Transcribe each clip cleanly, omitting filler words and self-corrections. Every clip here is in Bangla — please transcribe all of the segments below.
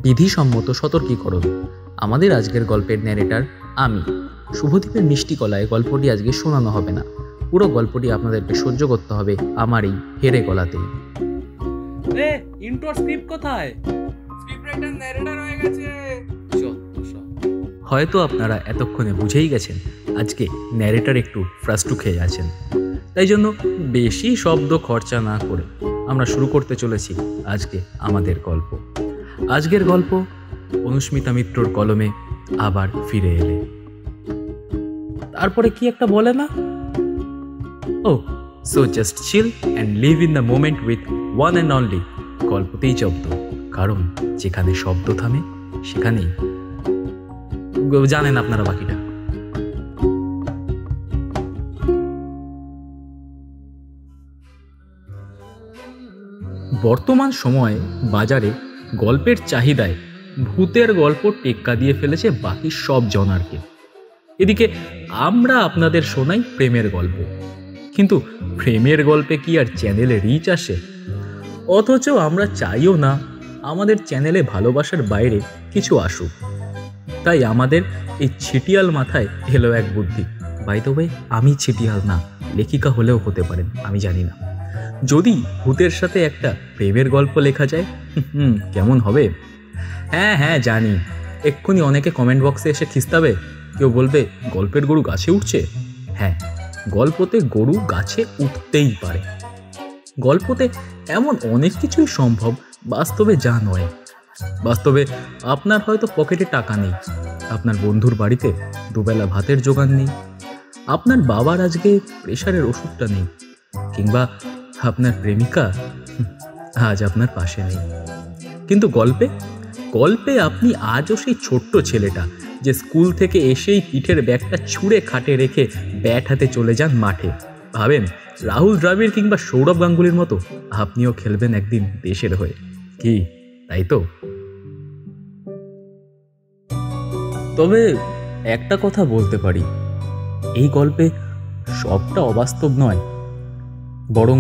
বিধিসম্মত সতর্কীকরণ। আমাদের আজকের গল্পের ন্যারেটার আমি। শুভদীপের মিষ্টি গলায় গল্পটি আজকে শোনানো হবে না। পুরো গল্পটি আপনাদেরকে সহ্য করতে হবে আমার এই হেরে গলাতেই। ইন্ট্রো স্ক্রিপ্ট কোথায়? স্ক্রিপ্ট রাইটার ন্যারেটর হয়ে গেছে। হয়তো আপনারা এতক্ষণে বুঝেই গেছেন আজকে ন্যারেটর একটু ফ্রাস্টু খেয়ে আছেন। তাই জন্য বেশি শব্দ খরচা না করে আমরা শুরু করতে চলেছি আজকে আমাদের গল্প। আজকের গল্প অনুস্মিতা মিত্রর কলমে আবার ফিরে এলে। তারপরে কি একটা বলে না, oh so just chill and live in the moment with one and only গল্পতেই জব্দ, কারণ যেখানে শব্দ থামে সেখানেই। জানেন আপনারা বাকিটা। বর্তমান সময়ে বাজারে গল্পের চাহিদায় ভূতের গল্প টেক্কা দিয়ে ফেলেছে বাকি সব জনারকে। এদিকে আমরা আপনাদের শোনাই প্রেমের গল্প, কিন্তু প্রেমের গল্পে কি আর চ্যানেলে রিচ আসে? অথচ আমরা চাইও না আমাদের চ্যানেলে ভালোবাসার বাইরে কিছু আসুক। তাই আমাদের এই ছিটিয়াল মাথায় এলো এক বুদ্ধি। বাই দ্য ওয়ে, আমি ছিটিয়াল না, লেখিকা হলেও হতে পারেন, আমি জানি না। যদি ভূতের সাথে একটা প্রেমের গল্প লেখা যায় কেমন হবে? হ্যাঁ জানি, এক্ষুনি অনেকে কমেন্ট বক্সে এসে খিস্তাবে। কেউ বলবে গল্পের গরু গাছে উঠছে। হ্যাঁ, গল্পতে গরু গাছে উঠতেই পারে। গল্পতে এমন অনেক কিছুই সম্ভব, বাস্তবে যা নয়। বাস্তবে আপনার হয়তো পকেটে টাকা নেই, আপনার বন্ধুর বাড়িতে দুবেলা ভাতের জোগান নেই, আপনার বাবার আজকে প্রেশারের ওষুধটা নেই, কিংবা আপনার প্রেমিকা আজ আপনার পাশে নেই। কিন্তু গল্পে আপনি আজও সেই ছোট্ট ছেলেটা যে স্কুল থেকে এসেই পিঠের ব্যাগটা ছুঁড়ে খাটে রেখে ব্যাট হাতে চলে যান মাঠে। ভাবেন রাহুল দ্রাবিড় কিংবা সৌরভ গাঙ্গুলির মতো আপনিও খেলবেন একদিন দেশের হয়ে। কি তাই তো? তবে একটা কথা বলতে পারি, এই গল্পে সবটা অবাস্তব নয়, বরং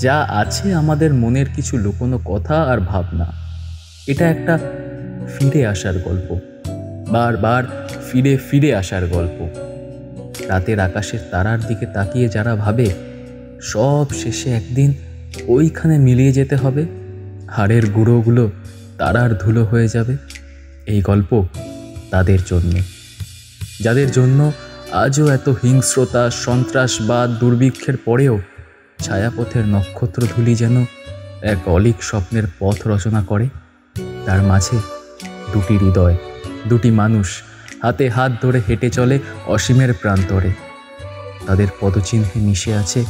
যা আছে আমাদের মনের কিছু লুকোনো কথা আর ভাবনা। এটা একটা ফিরে আসার গল্প, বারবার ফিরে ফিরে আসার গল্প। রাতের আকাশের তারার দিকে তাকিয়ে যারা ভাবে সব শেষে একদিন ওইখানে মিলিয়ে যেতে হবে, হাড়ের গুঁড়োগুলো তারার ধুলো হয়ে যাবে। এই গল্প তাদের জন্য, যাদের জন্য আজও এত হিংস্রতা, সন্ত্রাসবাদ, দুর্ভিক্ষের পরেও ছায়াপথের নক্ষত্রধূলি যেন এক অলীক স্বপ্নের পথ রচনা করে। তার মাঝে দুটি হৃদয়, দুটি মানুষ হাতে হাত ধরে হেঁটে চলে অসীমের প্রান্তরে। তাদের পদচিহ্নে মিশে আছে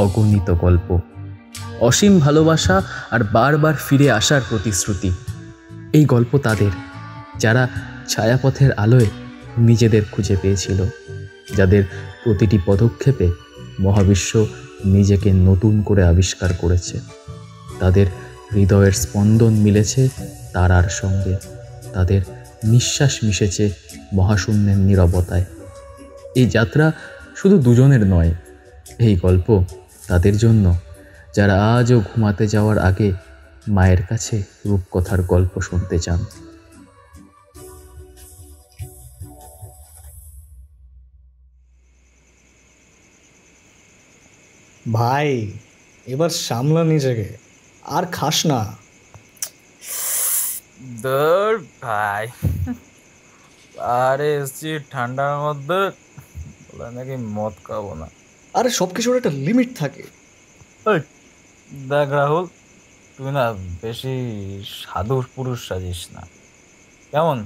অগণিত গল্প, অসীম ভালোবাসা আর বারবার ফিরে আসার প্রতিশ্রুতি। এই গল্প তাদের, যারা ছায়াপথের আলোয় নিজেদের খুঁজে পেয়েছিল, যাদের প্রতিটি পদক্ষেপে মহাবিশ্ব নিজেকে নতুন করে আবিষ্কার করেছে। তাদের হৃদয়ের স্পন্দন মিলেছে তারার সঙ্গে, তাদের নিঃশ্বাস মিশেছে মহাশূন্যের নীরবতায়। এই যাত্রা শুধু দুজনের নয়, এই গল্প তাদের জন্য যারা আজও ঘুমাতে যাওয়ার আগে মায়ের কাছে রূপকথার গল্প শুনতে চান। ভাই এবার সামলা নিজেকে, আর খাস না। দূর ভাই, আরে এসছি ঠান্ডার মধ্যে, বলে নাকি মদ খাবো না। আরে সব কিছুর একটা লিমিট থাকে। দেখ রাহুল, তুই না বেশি সাধু পুরুষ সাজিস না কেমন?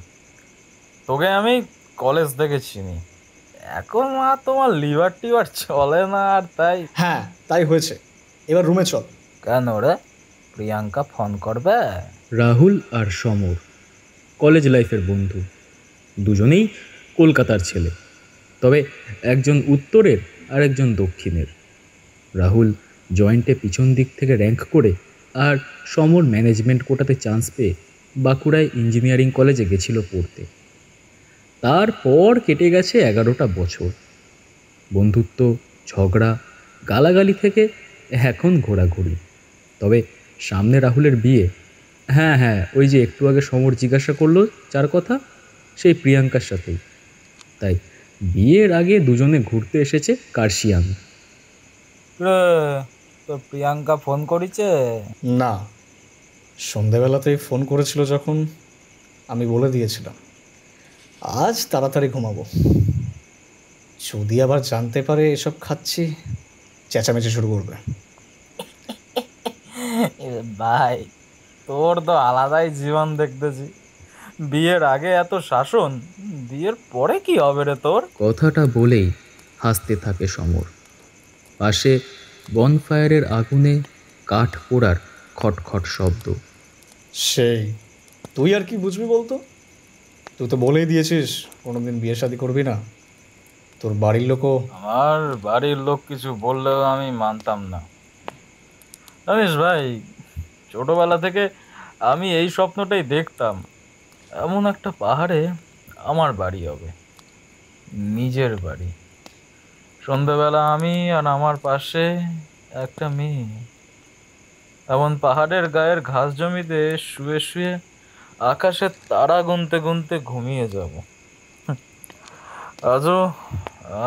তোকে আমি কলেজ থেকে চিনি, এখন তোমার লিভার টিভার চলে না, আর তাই। হ্যাঁ তাই হয়েছে, এবার রুমে চল। কেন রে, প্রিয়াঙ্কা ফোন করবে? রাহুল আর সমর কলেজ লাইফের বন্ধু, দুজনেই কলকাতার ছেলে, তবে একজন উত্তরের আর একজন দক্ষিণের। রাহুল জয়েন্টে পিছন দিক থেকে র্যাঙ্ক করে, আর সমর ম্যানেজমেন্ট কোটাতে চান্স পেয়ে বাঁকুড়ায় ইঞ্জিনিয়ারিং কলেজে গেছিল পড়তে। তারপর কেটে গেছে 11টা বছর। বন্ধুত্ব, ঝগড়া, গালাগালি থেকে এখন ঘোরাঘুরি। তবে সামনে রাহুলের বিয়ে, হ্যাঁ হ্যাঁ, ওই যে একটু আগে সমর জিজ্ঞাসা করলো যার কথা, সেই প্রিয়াঙ্কার সাথেই। তাই বিয়ের আগে দুজনে ঘুরতে এসেছে কার্শিয়াং। রে, তোর প্রিয়াঙ্কা ফোন করেছে? না, সন্ধেবেলাতেই ফোন করেছিল যখন আমি বলে দিয়েছিলাম আজ তাড়াতাড়ি ঘুমাবো। যদি আবার জানতে পারে এসব খাচ্ছি, চেঁচামেচি শুরু করবে। ভাই, তোর তো আলাদাই জীবন দেখতেছি। বিয়ের আগে এত শাসন, বিয়ের পরে কি হবে রে তোর? কথাটা বলেই হাসতে থাকে সমর। পাশে বনফায়ারের আগুনে কাঠ পোড়ার খটখট শব্দ। সেই, তুই আর কি বুঝবি বলতো? তুই তো বলেই দিয়েছিস কোনোদিন বিয়ে শাদী করবি না। তোর বাড়ির লোকও আমার বাড়ির লোক কিছু বললেও আমি মানতাম না। জানিস ভাই, ছোটবেলা থেকে আমি এই স্বপ্নটাই দেখতাম, এমন একটা পাহাড়ে আমার বাড়ি হবে, নিজের বাড়ি। সন্ধ্যাবেলা আমি আর আমার পাশে একটা মেয়ে, এমন পাহাড়ের গায়ের ঘাস জমিতে শুয়ে শুয়ে আকাশের তারা গুনতে গুনতে ঘুমিয়ে যাব। আজও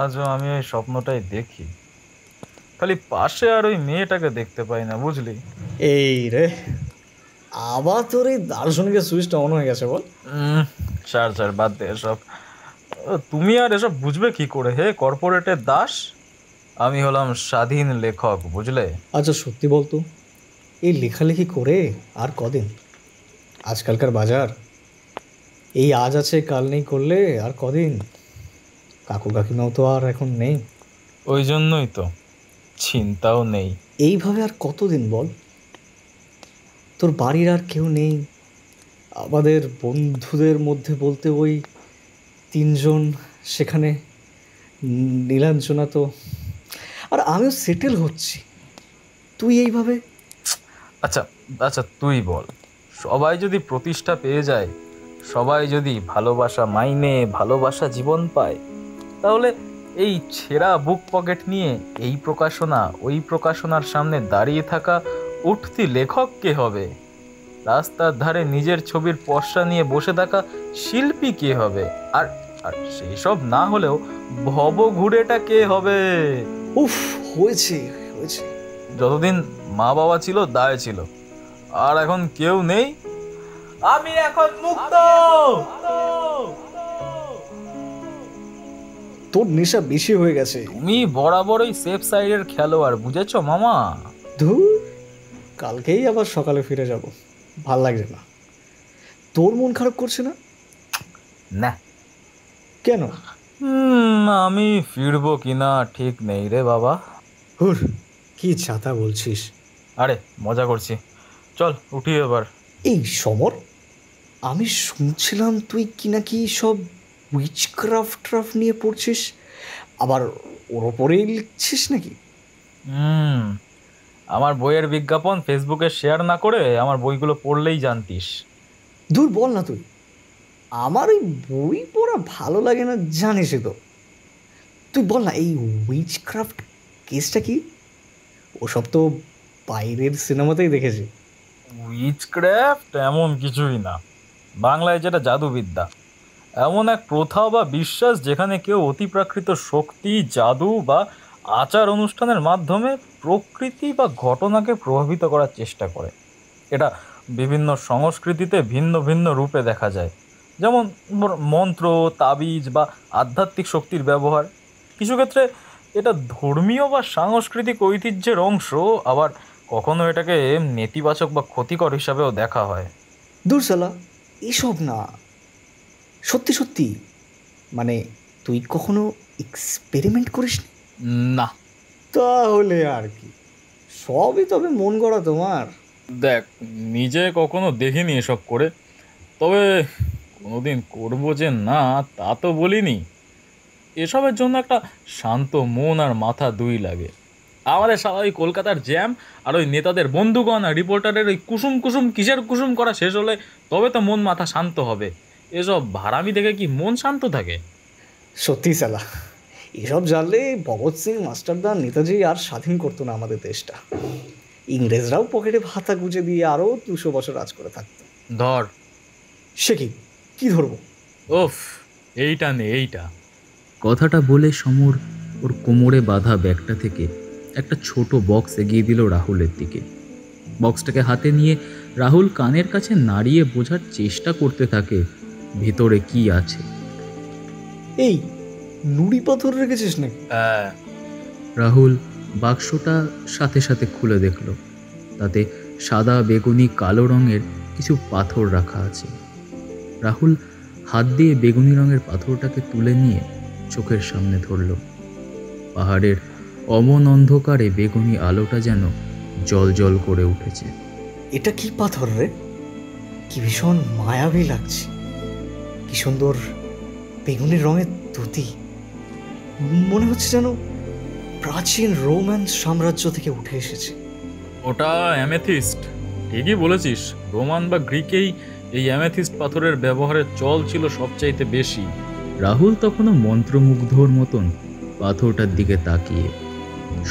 আজও আমি ওই স্বপ্নটাই দেখি, খালি পাশে আর ওই মেয়েটাকে দেখতে পাই না, বুঝলি? এই রে, আবার তোর এই দার্শনিকের সুইচটা অন হয়ে গেছে বল। ছাড় ছাড়, বাদ দে এসব। তুমি আর এসব বুঝবে কি করে হে কর্পোরেটের দাস? আমি হলাম স্বাধীন লেখক, বুঝলে? আচ্ছা সত্যি বলতো, এই লেখালেখি করে আর কদিন? আজকালকার বাজার এই আজ আছে কাল নেই করলে আর কদিন? কাকু কাকিমাও তো আর এখন নেই। ওই জন্যই তো চিন্তাও নেই। এইভাবে আর কতদিন বল? তোর বাড়ির আর কেউ নেই। আমাদের বন্ধুদের মধ্যে বলতে ওই তিনজন, সেখানে নীলাঞ্জনা তো, আর আমিও সেটেল হচ্ছি। তুই এইভাবে? আচ্ছা আচ্ছা, তুই বল, সবাই যদি প্রতিষ্ঠা পেয়ে যায়, সবাই যদি ভালোবাসা মাইনে ভালোবাসা জীবন পায়, তাহলে এই ছেঁড়া বুক পকেট নিয়ে এই প্রকাশনা ওই প্রকাশনার সামনে দাঁড়িয়ে থাকা উঠতি লেখক কে হবে? রাস্তার ধারে নিজের ছবির পসরা নিয়ে বসে থাকা শিল্পী কে হবে? আর আর সেই সব না হলেও ভবঘুরেটা কে হবে? উফ, হয়েছে হয়েছে। যতদিন মা বাবা ছিল দায় ছিল, আর এখন কেউ নেই, আমি এখন মুক্ত। তোর নেশা বেশি হয়ে গেছে। তুমি বরাবরই সেফ সাইডের খেলোয়াড়, বুঝেছো মামা? ধুর, কালকেই আবার সকালে ফিরে যাব। ভাল লাগছে না। তোর মন খারাপ করছে না না, কেন? আমি ফিরবো কিনা ঠিক নেই রে বাবা। হুর, কি ছাতা বলছিস? আরে মজা করছি, চল উঠি এবার। এই সমর, আমি শুনছিলাম তুই কি নাকি সব উইচক্রাফট নিয়ে পড়ছিস, আবার ওর ওপরেই লিখছিস নাকি? আমার বইয়ের বিজ্ঞাপন ফেসবুকে শেয়ার না করে আমার বইগুলো পড়লেই জানতিস। দূর বল না তুই। আমার ওই বই পড়া ভালো লাগে না, জানিসই তো। তুই বল না, এই উইচক্রাফট কেসটা কি? ওসব তো বাইরের সিনেমাতেই দেখেছি। উইচক্রাফট এমন কিছুই না, বাংলায় যেটা জাদুবিদ্যা, এমন এক প্রথা বা বিশ্বাস যেখানে কেউ অতিপ্রাকৃত শক্তি, জাদু বা আচার অনুষ্ঠানের মাধ্যমে প্রকৃতি বা ঘটনাকে প্রভাবিত করার চেষ্টা করে। এটা বিভিন্ন সংস্কৃতিতে ভিন্ন ভিন্ন রূপে দেখা যায়, যেমন মন্ত্র, তাবিজ বা আধ্যাত্মিক শক্তির ব্যবহার। কিছু ক্ষেত্রে এটা ধর্মীয় বা সাংস্কৃতিক ঐতিহ্যের অংশ, আবার কখনো এটাকে নেতিবাচক বা ক্ষতিকর হিসাবেও দেখা হয়। দূর শালা, এসব না। সত্যি সত্যি, মানে তুই কখনো এক্সপেরিমেন্ট করিস নি? না। তাহলে আর কি, সবই তবে মন গড়া তোমার। দেখ, নিজে কখনো দেখিনি এসব করে, তবে কোনোদিন করবো যে না তা তো বলিনি। এসবের জন্য একটা শান্ত মন আর মাথা দুই লাগে। আমাদের সারা ওই কলকাতার জ্যাম আর ওই নেতাদের বন্ধুগণ আর রিপোর্টারের ওই কুসুম কুসুম কিসের কুসুম করা শেষ হলে তবে তো মন মাথা শান্ত হবে। এসব ভাড়ামি দেখে কি মন শান্ত থাকে? সত্যি শালা, এসব জানলে ভগৎ সিং, মাস্টারদা, নেতাজি আর স্বাধীন করতো না আমাদের দেশটা। ইংরেজরাও পকেটে ভাতা গুঁজে দিয়ে আরও 200 বছর রাজ করে থাকতো। ধর। সে কি ধরবো? ওফ, এইটা নে, এইটা। কথাটা বলে সমর ওর কোমরে বাঁধা ব্যাগটা থেকে একটা ছোট বক্স এগিয়ে দিল রাহুলের দিকে। বক্সটাকে হাতে নিয়ে রাহুল কানের কাছে নাড়িয়ে বোঝার চেষ্টা করতে থাকে ভেতরে কি আছে। এই নুড়ি পাথর রেখেছিস নাকি? হ্যাঁ। রাহুল বাক্সটা সাথে সাথে খুলে দেখল, তাতে সাদা, বেগুনি, কালো রঙের কিছু পাথর রাখা আছে। রাহুল হাত দিয়ে বেগুনি রঙের পাথরটাকে তুলে নিয়ে চোখের সামনে ধরল। পাহাড়ের অমন অন্ধকারে বেগুনি আলোটা যেন জল জল করে উঠেছে। এটা কি পাথর রে? কি ভীষণ মায়াবী লাগছে। কি সুন্দর বেগুনি রঙের ধুতি। মনে হচ্ছে যেন প্রাচীন রোমান সাম্রাজ্য থেকে উঠে এসেছে। ওটা অ্যামেথিস্ট। ঠিকই বলেছিস, রোমান বা গ্রিকেই এই অ্যামেথিস্ট পাথরের ব্যবহারের চল ছিল সবচাইতে বেশি। রাহুল তখনও মন্ত্রমুগ্ধর মতন পাথরটার দিকে তাকিয়ে।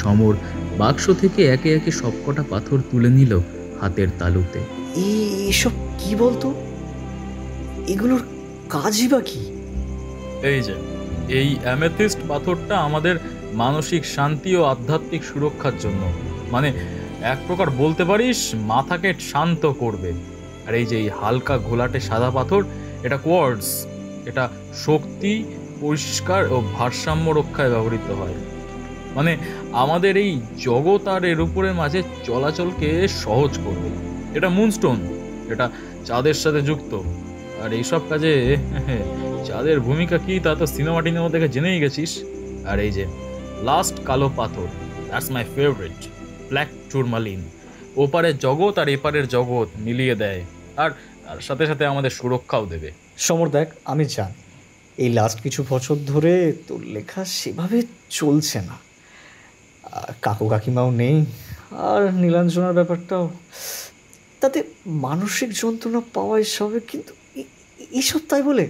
সমর বাক্স থেকে একে একে সবকটা পাথর তুলে নিল হাতের তালুতে। এসব কি বলতো? এগুলোর কাজই বা কি? এই যে এই অ্যামেথিস্ট পাথরটা আমাদের মানসিক শান্তি ও আধ্যাত্মিক সুরক্ষার জন্য, মানে এক প্রকার বলতে পারিস মাথাকে শান্ত করবে। আর এই যে এই হালকা ঘোলাটে সাদা পাথর, এটা কোয়ার্টজ। এটা শক্তি, পরিষ্কার ও ভারসাম্য রক্ষায় ব্যবহৃত হয়। মানে আমাদের এই জগৎ আর এর উপরের মাঝে চলাচলকে সহজ করবে। এটা মুনস্টোন, এটা চাঁদের সাথে যুক্ত। আর এইসব কাজে চাঁদের ভূমিকা কি তা তো সিনেমা টিনেমা দেখে জেনেই গেছিস। আর এই যে লাস্ট কালো পাথর, that's my favourite, black tourmaline. ওপারের জগৎ আর এপারের জগৎ মিলিয়ে দেয়, আর তার সাথে সাথে আমাদের সুরক্ষাও দেবে। সমর দেখ, আমি জানি এই লাস্ট কিছু বছর ধরে তোর লেখা সেভাবে চলছে না। কাকু কাকিমাও নেই, আর নীলাঞ্জনার ব্যাপারটাও, তাতে মানসিক যন্ত্রণা পাওয়া এসবে, কিন্তু এইসব তাই বলে?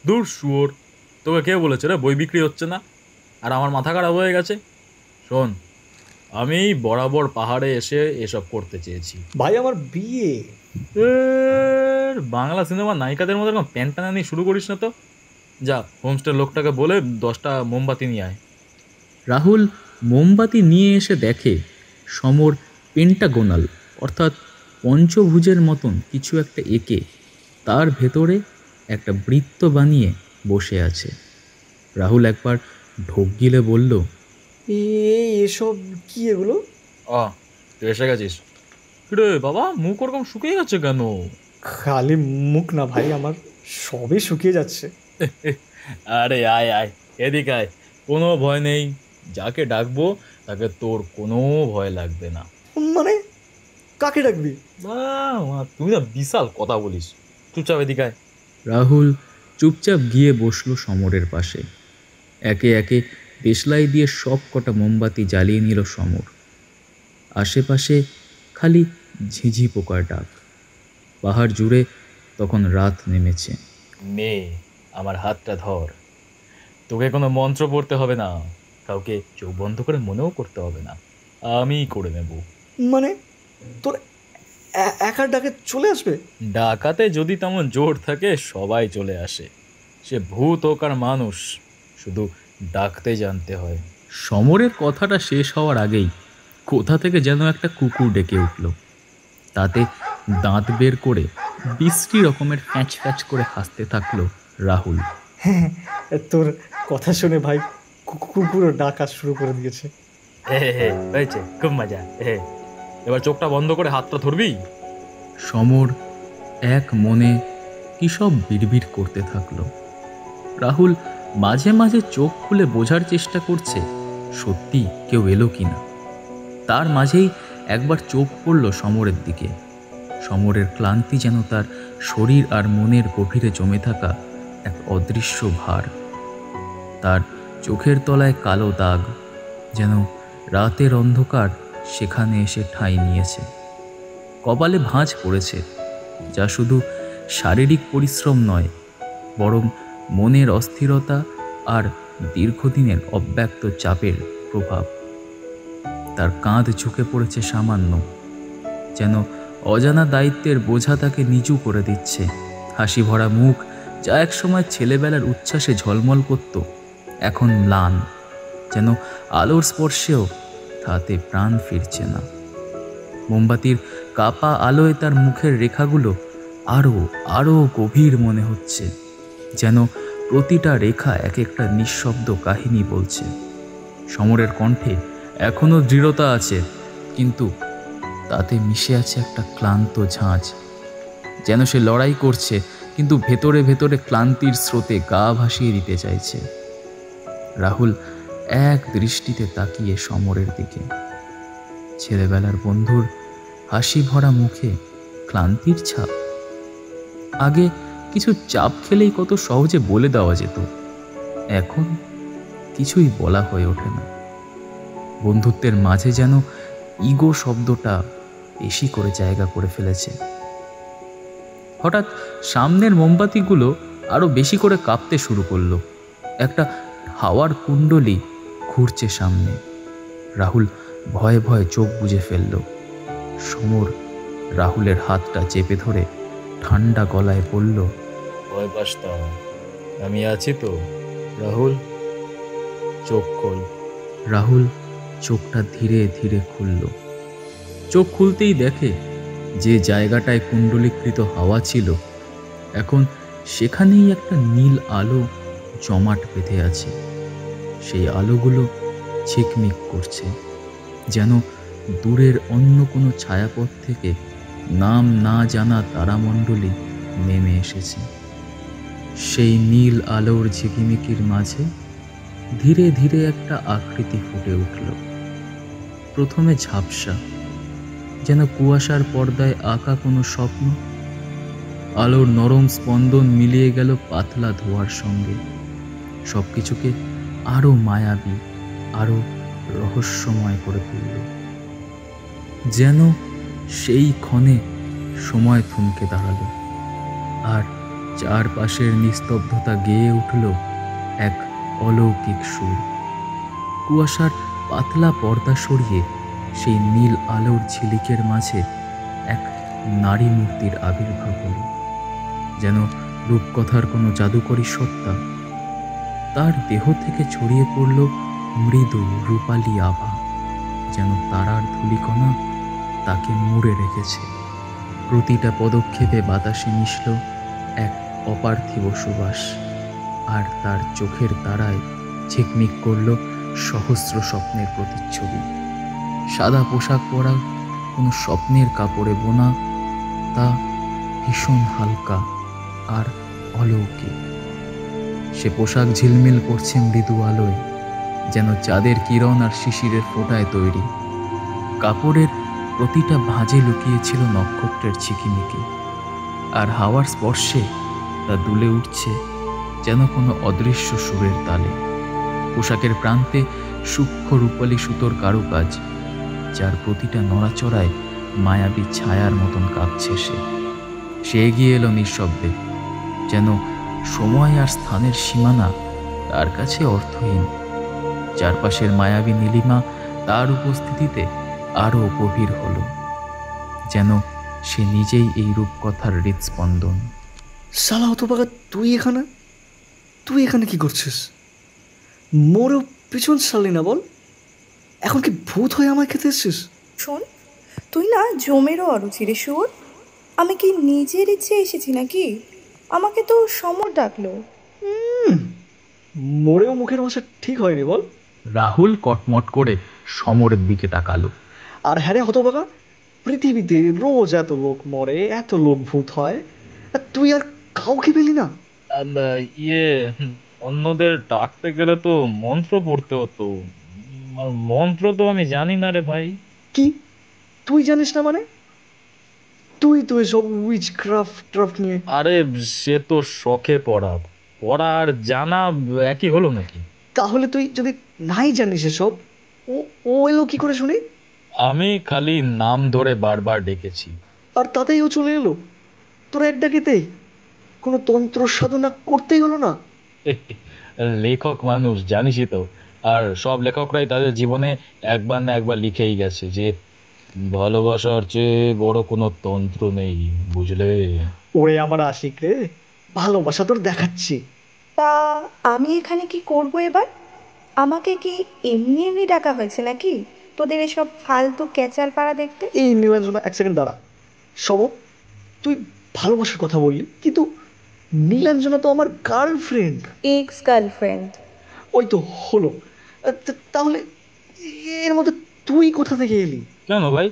দূর শুয়োর, তোকে কে বলেছে রে বই বিক্রি হচ্ছে না আর আমার মাথা খারাপ হয়ে গেছে? শোন, আমি বরাবর পাহাড়ে এসে এসব করতে চেয়েছি। ভাই আমার বিয়ে। বাংলা সিনেমা নায়িকাদের মধ্যে এরকম প্যান্ট টানা নিয়ে শুরু করিস না তো। যা, হোমস্টের লোকটাকে বলে 10টা মোমবাতি নিয়ে আয়। রাহুল মোমবাতি নিয়ে এসে দেখে সমর পেন্টাগোনাল অর্থাৎ পঞ্চভুজের মতন কিছু একটা এঁকে তার ভেতরে একটা বৃত্ত বানিয়ে বসে আছে। রাহুল একবার ঢোক গিলে বলল, এসব কি এগুলো? তুই এসে গেছিস রে বাবা, মুখ ওরকম শুকিয়ে যাচ্ছে কেন? খালি মুখ না ভাই, আমার সবই শুকিয়ে যাচ্ছে। আরে আয় আয়, এদিকে আয়, কোনো ভয় নেই। যাকে ডাকবো তাকে তোর কোনো ভয় লাগবে না। মানে কাকে ডাকবি? তুমি না বিশাল কথা বলিস, চুপচাপ এদিকে আয়। রাহুল চুপচাপ গিয়ে বসলো সমরের পাশে। একে একে দেশলাই দিয়ে সব কটা মোমবাতি জ্বালিয়ে নিল সমর। আশেপাশে খালি ঝিঝি পোকার ডাক। পাহাড় জুড়ে তখন রাত নেমেছে। নে, আমার হাতটা ধর। তোকে কোনো মন্ত্র পড়তে হবে না, কাউকে চোখ বন্ধ করে মনেও করতে হবে না, আমিই করে নেব। মানে তোর একার ডাকে চলে আসবে? ডাকাতে যদি তেমন জোর থাকে সবাই চলে আসে, সে ভূত হোক আর মানুষ, শুধু ডাকতে জানতে হয়। সমরের কথাটা শেষ হওয়ার আগেই কোথা থেকে যেন একটা কুকুর ডেকে উঠল। তাতে দাঁত বের করে বিশ্রী রকমের প্যাঁচ প্যাঁচ করে হাসতে থাকলো রাহুল। হ্যাঁ, তোর কথা শুনে ভাই কুকুর ডাকা শুরু করে দিয়েছে। হয়েছে, খুব মজা। এবার চোখটা বন্ধ করে হাতটা ধরবি। সমর এক মনে কি সব বিড়বিড় করতে থাকলো। রাহুল মাঝে মাঝে চোখ খুলে বোঝার চেষ্টা করছে সত্যি কেউ এলো কিনা। তার মাঝেই একবার চোখ পড়ল সমরের দিকে। সমরের ক্লান্তি যেন তার শরীর আর মনের গভীরে জমে থাকা এক অদৃশ্য ভার। তার চোখের তলায় কালো দাগ, যেন রাতের অন্ধকার সেখানে এসে ঠাঁই নিয়েছে। কপালে ভাঁজ পড়েছে, যা শুধু শারীরিক পরিশ্রম নয়, বরং মনের অস্থিরতা আর দীর্ঘদিনের অব্যক্ত চাপের প্রভাব। তার কাঁধ ঝুঁকে পড়েছে সামান্য, যেন অজানা দায়িত্বের বোঝা তাকে নিচু করে দিচ্ছে। হাসি ভরা মুখ, যা একসময় ছেলেবেলার উচ্ছ্বাসে ঝলমল করত, এখন ম্লান, যেন আলোর স্পর্শেও তাতে প্রাণ ফিরছে না। মোমবাতির কাপা আলোয় তার মুখের রেখাগুলো আরো আরো গভীর মনে হচ্ছে, যেন প্রতিটা রেখা এক একটা নিঃশব্দ কাহিনী বলছে। সমরের কণ্ঠে এখনো দৃঢ়তা আছে, কিন্তু তাতে মিশে আছে একটা ক্লান্ত ঝাঁঝ, যেন সে লড়াই করছে কিন্তু ভেতরে ভেতরে ক্লান্তির স্রোতে গা ভাসিয়ে দিতে চাইছে। রাহুল এক দৃষ্টিতে তাকিয়ে সমরের দিকে। ছেলেবেলার বন্ধুর হাসি ভরা মুখে ক্লান্তির ছাপ। আগে কিছু চাপ খেলেই কত সহজে বলে দেওয়া যেত, এখন কিছুই বলা হয়ে ওঠে না। বন্ধুত্বের মাঝে যেন ইগো শব্দটা বেশি করে জায়গা করে ফেলেছে। হঠাৎ সামনের মোমবাতিগুলো আরো বেশি করে কাঁপতে শুরু করলো। একটা হাওয়ার কুণ্ডলি ঘুরছে সামনে। রাহুল ভয়ে ভয়ে চোখ বুজে ফেলল। সমর রাহুলের হাতটা চেপে ধরে ঠান্ডা গলায় বলল, ভয় পাস না, আমি আছি তো রাহুল, চোখ খোল। রাহুল চোখটা ধীরে ধীরে খুলল। চোখ খুলতেই দেখে যে জায়গাটায় কুণ্ডলীকৃত হাওয়া ছিল, এখন সেখানেই একটা নীল আলো জমাট বেঁধে আছে। সেই আলোগুলো ঝিকমিক করছে, যেন দূরের অন্য কোনো ছায়াপথ থেকে নাম না জানা তারামণ্ডলী নেমে এসেছে। সেই নীল আলোর ঝিকিমিকির মাঝে ধীরে ধীরে একটা আকৃতি ফুটে উঠল। প্রথমে ঝাপসা, যেন কুয়াশার পর্দায় আঁকা কোনো স্বপ্ন। আলোর নরম স্পন্দন মিলিয়ে গেল পাতলা ধোঁয়ার সঙ্গে, সবকিছুকে আরো মায়াবী, আরো রহস্যময় করে তুলল। যেন সেই ক্ষণে সময় থমকে দাঁড়ালো, আর চারপাশের নিস্তব্ধতা গেয়ে উঠল এক অলৌকিক সুর। কুয়াশার পাতলা পর্দা সরিয়ে সেই নীল আলোর ঝিলিকের মাঝে এক নারী মূর্তির আবির্ভাব হল, যেন রূপকথার কোনো জাদুকরী সত্তা। তার দেহ থেকে ছড়িয়ে পড়ল মৃদু রূপালী আভা, যেন তারার ধূলিকণা তাকে মুড়ে রেখেছে। প্রতিটা পদক্ষেপে বাতাসে মিশল এক অপার্থিব সুবাস, আর তার চোখের তারায় ঝিকমিক করল সহস্র স্বপ্নের প্রতিচ্ছবি। সাদা পোশাক পরা, কোনো স্বপ্নের কাপড়ে বোনা, তা ভীষণ হালকা আর অলৌকিক। সে পোশাক ঝিলমিল করছে মৃদু আলোয়, যেন চাঁদের কিরণ আর শিশিরের ফোঁটায় তৈরি। কাপড়ের প্রতিটা ভাঁজে লুকিয়েছিল নক্ষত্রের ঝিকিমিকি, আর হাওয়ার স্পর্শে তা দুলে উঠছে যেন কোনো অদৃশ্য সুরের তালে। পোশাকের প্রান্তে সূক্ষ্ম রূপালী সুতোর কারুকাজ, যার প্রতিটা নড়াচড়ায় মায়াবী ছায়ার মতন কাঁপছে সে এগিয়ে এলো নিঃশব্দে, যেন সময় আর স্থানের সীমানা তার কাছে অর্থহীন। চারপাশের মায়াবী নীলিমা তার উপস্থিতিতে আরো গভীর হলো, যেন সে নিজেই এই রূপকথার হৃৎস্পন্দন। শালা হতভাগা, তুই এখানে কি করছিস? মোরেও পিছন ছাড়লি না বল? এখন কি ভূত হয়ে আমায় খেতে এসছিস? শোন, তুই না জমেরও অরুচি রে সুর। আমি কি নিজের ইচ্ছে এসেছি নাকি? আমাকে তো সমর ডাকলো। মোরেও মুখের ভাষা ঠিক হয়নি বল? রাহুল কটমট করে সমরের দিকে তাকালো। আর হ্যাঁ রে হতভাগা, পৃথিবীতে রোজ এত লোক মরে, এত লোক ভূত হয়, আর তুই আর কাউকে পেলি না? অন্যদের ডাকতে গেলে তো মন্ত্র পড়তে হতো, আর মন্ত্র তো আমি জানি না রে ভাই। কি তুই জানিস না মানে? তুই তো এসব উইচ ক্রাফট নিয়ে। আরে সে তো শখে পড়া, পড়া আর জানা একই হলো নাকি? তাহলে তুই যদি নাই জানিস এসব, ও ও এলো কি করে শুনি? আমি খালি নাম ধরে বারবার ডেকেছি। আর তাতেই ও চলে এলো তোর এক ডাকিতেই? কোনো তন্ত্র সাধনা করতেই হলো না? লেখক মানুষ জানিসই তো, আর সব লেখকরাই তাদের জীবনে একবার না একবার লিখেই গেছে যে ভালোবাসার চেয়ে বড় কোনো তন্ত্র নেই, বুঝলে? ওরে আমার আশিক রে, ভালোবাসা তোর দেখাচ্ছি। তা আমি এখানে কি করব এবার? আমাকে কি এমনি এমনি ডাকা হয়েছে নাকি তোদের এসব ফালতু ক্যাচাল পাড়া দেখতে? এই নীলাঞ্জনা, এক সেকেন্ড দাঁড়া। সব, তুই ভালোবাসার কথা বললি, কিন্তু নীলাঞ্জনা তো আমার গার্লফ্রেন্ড। Ex girlfriend. ওই তো হলো। তাহলে এর মধ্যে তুই কোথা থেকে এলি? কেন ভাই,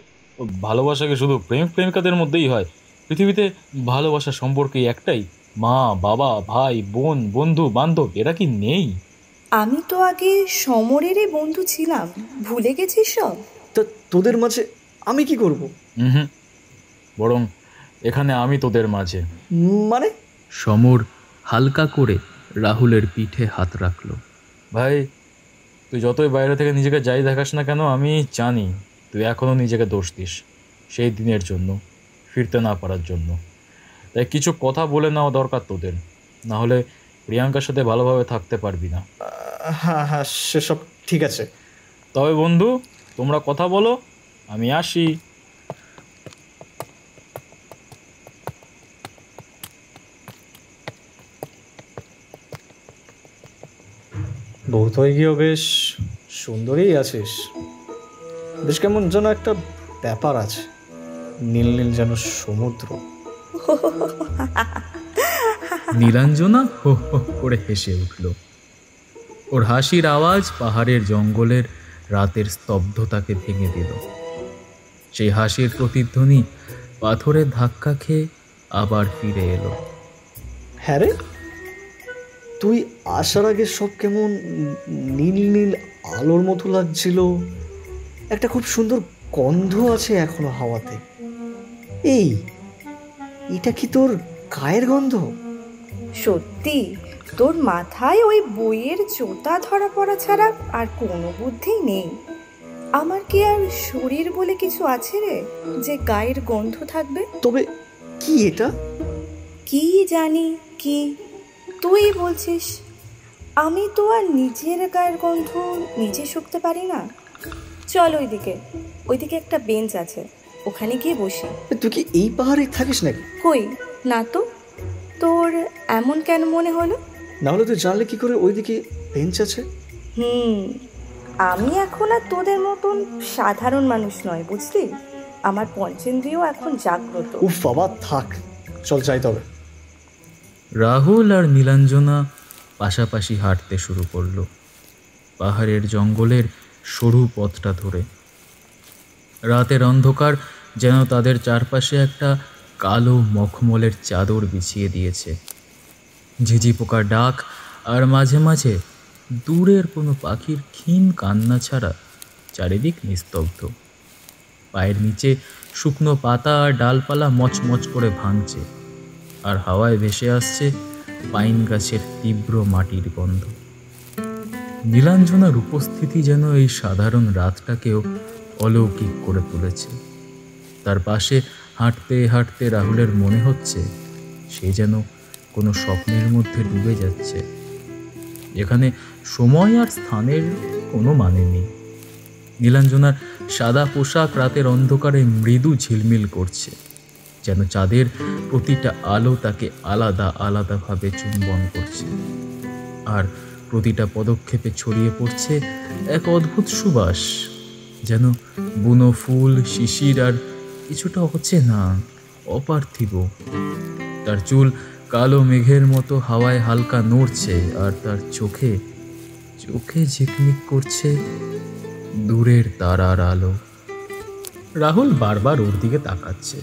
ভালোবাসাকে শুধু প্রেম প্রেমিকাদের মধ্যেই হয়? পৃথিবীতে ভালোবাসা সম্পর্কে একটাই, মা বাবা ভাই বোন বন্ধু বান্ধব, এরা কি নেই? আমি তো আগে সমরেরই বন্ধু ছিলাম, ভুলে গেছিস সব? তা তোদের মাঝে আমি কি করব? হুম, বরং এখানে আমি তোদের মাঝে। মানে? সমর হালকা করে রাহুলের পিঠে হাত রাখল। ভাই, তুই যতই বাইরে থেকে নিজেকে যাই দেখাস না কেন, আমি জানি তুই এখনও নিজেকে দোষ দিস সেই দিনের জন্য, ফিরতে না পারার জন্য। তাই কিছু কথা বলে নেওয়া দরকার তোদের, না হলে প্রিয়াঙ্কার সাথে ভালোভাবে থাকতে পারবি না। হ্যাঁ হ্যাঁ, সেসব ঠিক আছে। তবে বন্ধু, তোমরা কথা বলো, আমি আসি। বউ হয়ে গিয়েও বেশ সুন্দরই আছিস। বেশ কেমন যেন একটা ব্যাপার আছে, নীল নীল যেন সমুদ্র। নীলাঞ্জনা হো হো করে হেসে উঠল। ওর হাসির আওয়াজ পাহাড়ের জঙ্গলের রাতের স্তব্ধতাকে ভেঙে দিল। সেই হাসির প্রতিধ্বনি পাথরের ধাক্কা খেয়ে আবার ফিরে এলো। হ্যাঁ রে, তুই আসার আগে সব কেমন নীল নীল আলোর মতো লাগছিল। একটা খুব সুন্দর গন্ধ আছে এখনো হাওয়াতে। এই, এটা কি তোর গায়ের গন্ধ? সত্যি তোর মাথায় ওই বইয়ের জোতা ধরা পড়া ছাড়া আর কোনো বুদ্ধি নেই। আমার কি আর শরীর বলে কিছু আছে রে যে গায়ের গন্ধ থাকবে? তবে কি এটা? কি জানি কি, তুই বলছিস। আমি তো আর নিজের গায়ের গন্ধ নিজে শুকতে পারি না। চল ওইদিকে একটা বেঞ্চ আছে, ওখানে গিয়ে বসি। তুই কি এই পাহাড়ে থাকিস নাকি? কই না তো, তোর এমন কেন মনে হলো? না হলে তুই জানলে কি করে ওইদিকে বেঞ্চ আছে? আমি এখন আর তোদের মতন সাধারণ মানুষ নয়, বুঝলি? আমার পঞ্চেন্দ্রিয় এখন জাগ্রত। উফ বাবা, থাক, চল যাই তবে। রাহুল আর নীলাঞ্জনা পাশাপাশি হাঁটতে শুরু করলো পাহাড়ের জঙ্গলের সরু পথটা ধরে। রাতের অন্ধকার যেন তাদের চারপাশে একটা কালো মখমলের চাদর বিছিয়ে দিয়েছে। ঝিঝি পোকার ডাক আর মাঝে মাঝে দূরের কোনো পাখির ক্ষীণ কান্না ছাড়া চারিদিক নিস্তব্ধ। পায়ের নিচে শুকনো পাতা আর ডালপালা মচমচ করে ভাঙছে, আর হাওয়ায় ভেসে আসছে পাইন গাছের তীব্র মাটির গন্ধ। নীলাঞ্জনার উপস্থিতি যেন এই সাধারণ রাতটাকেও অলৌকিক করে তুলেছে। তার পাশে হাঁটতে হাঁটতে রাহুলের মনে হচ্ছে সে যেন কোনো স্বপ্নের মধ্যে ডুবে যাচ্ছে, যেখানে সময় আর স্থানের কোনো মানে নেই। নীলাঞ্জনার সাদা পোশাক রাতের অন্ধকারে মৃদু ঝিলমিল করছে, যেন চাঁদের প্রতিটা আলো তাকে আলাদা আলাদাভাবে চুম্বন করছে, আর প্রতিটা পদক্ষেপে ছড়িয়ে পড়ছে এক অদ্ভুত সুবাস, যেন বুনো ফুল, শিশির আর কিছুটা অচেনা, অপার্থিব। তার চুল কালো মেঘের মতো হাওয়ায় হালকা নড়ছে, আর তার চোখে চোখে ঝিকমিক করছে দূরের তারার আলো। রাহুল বারবার ওর দিকে তাকাচ্ছে,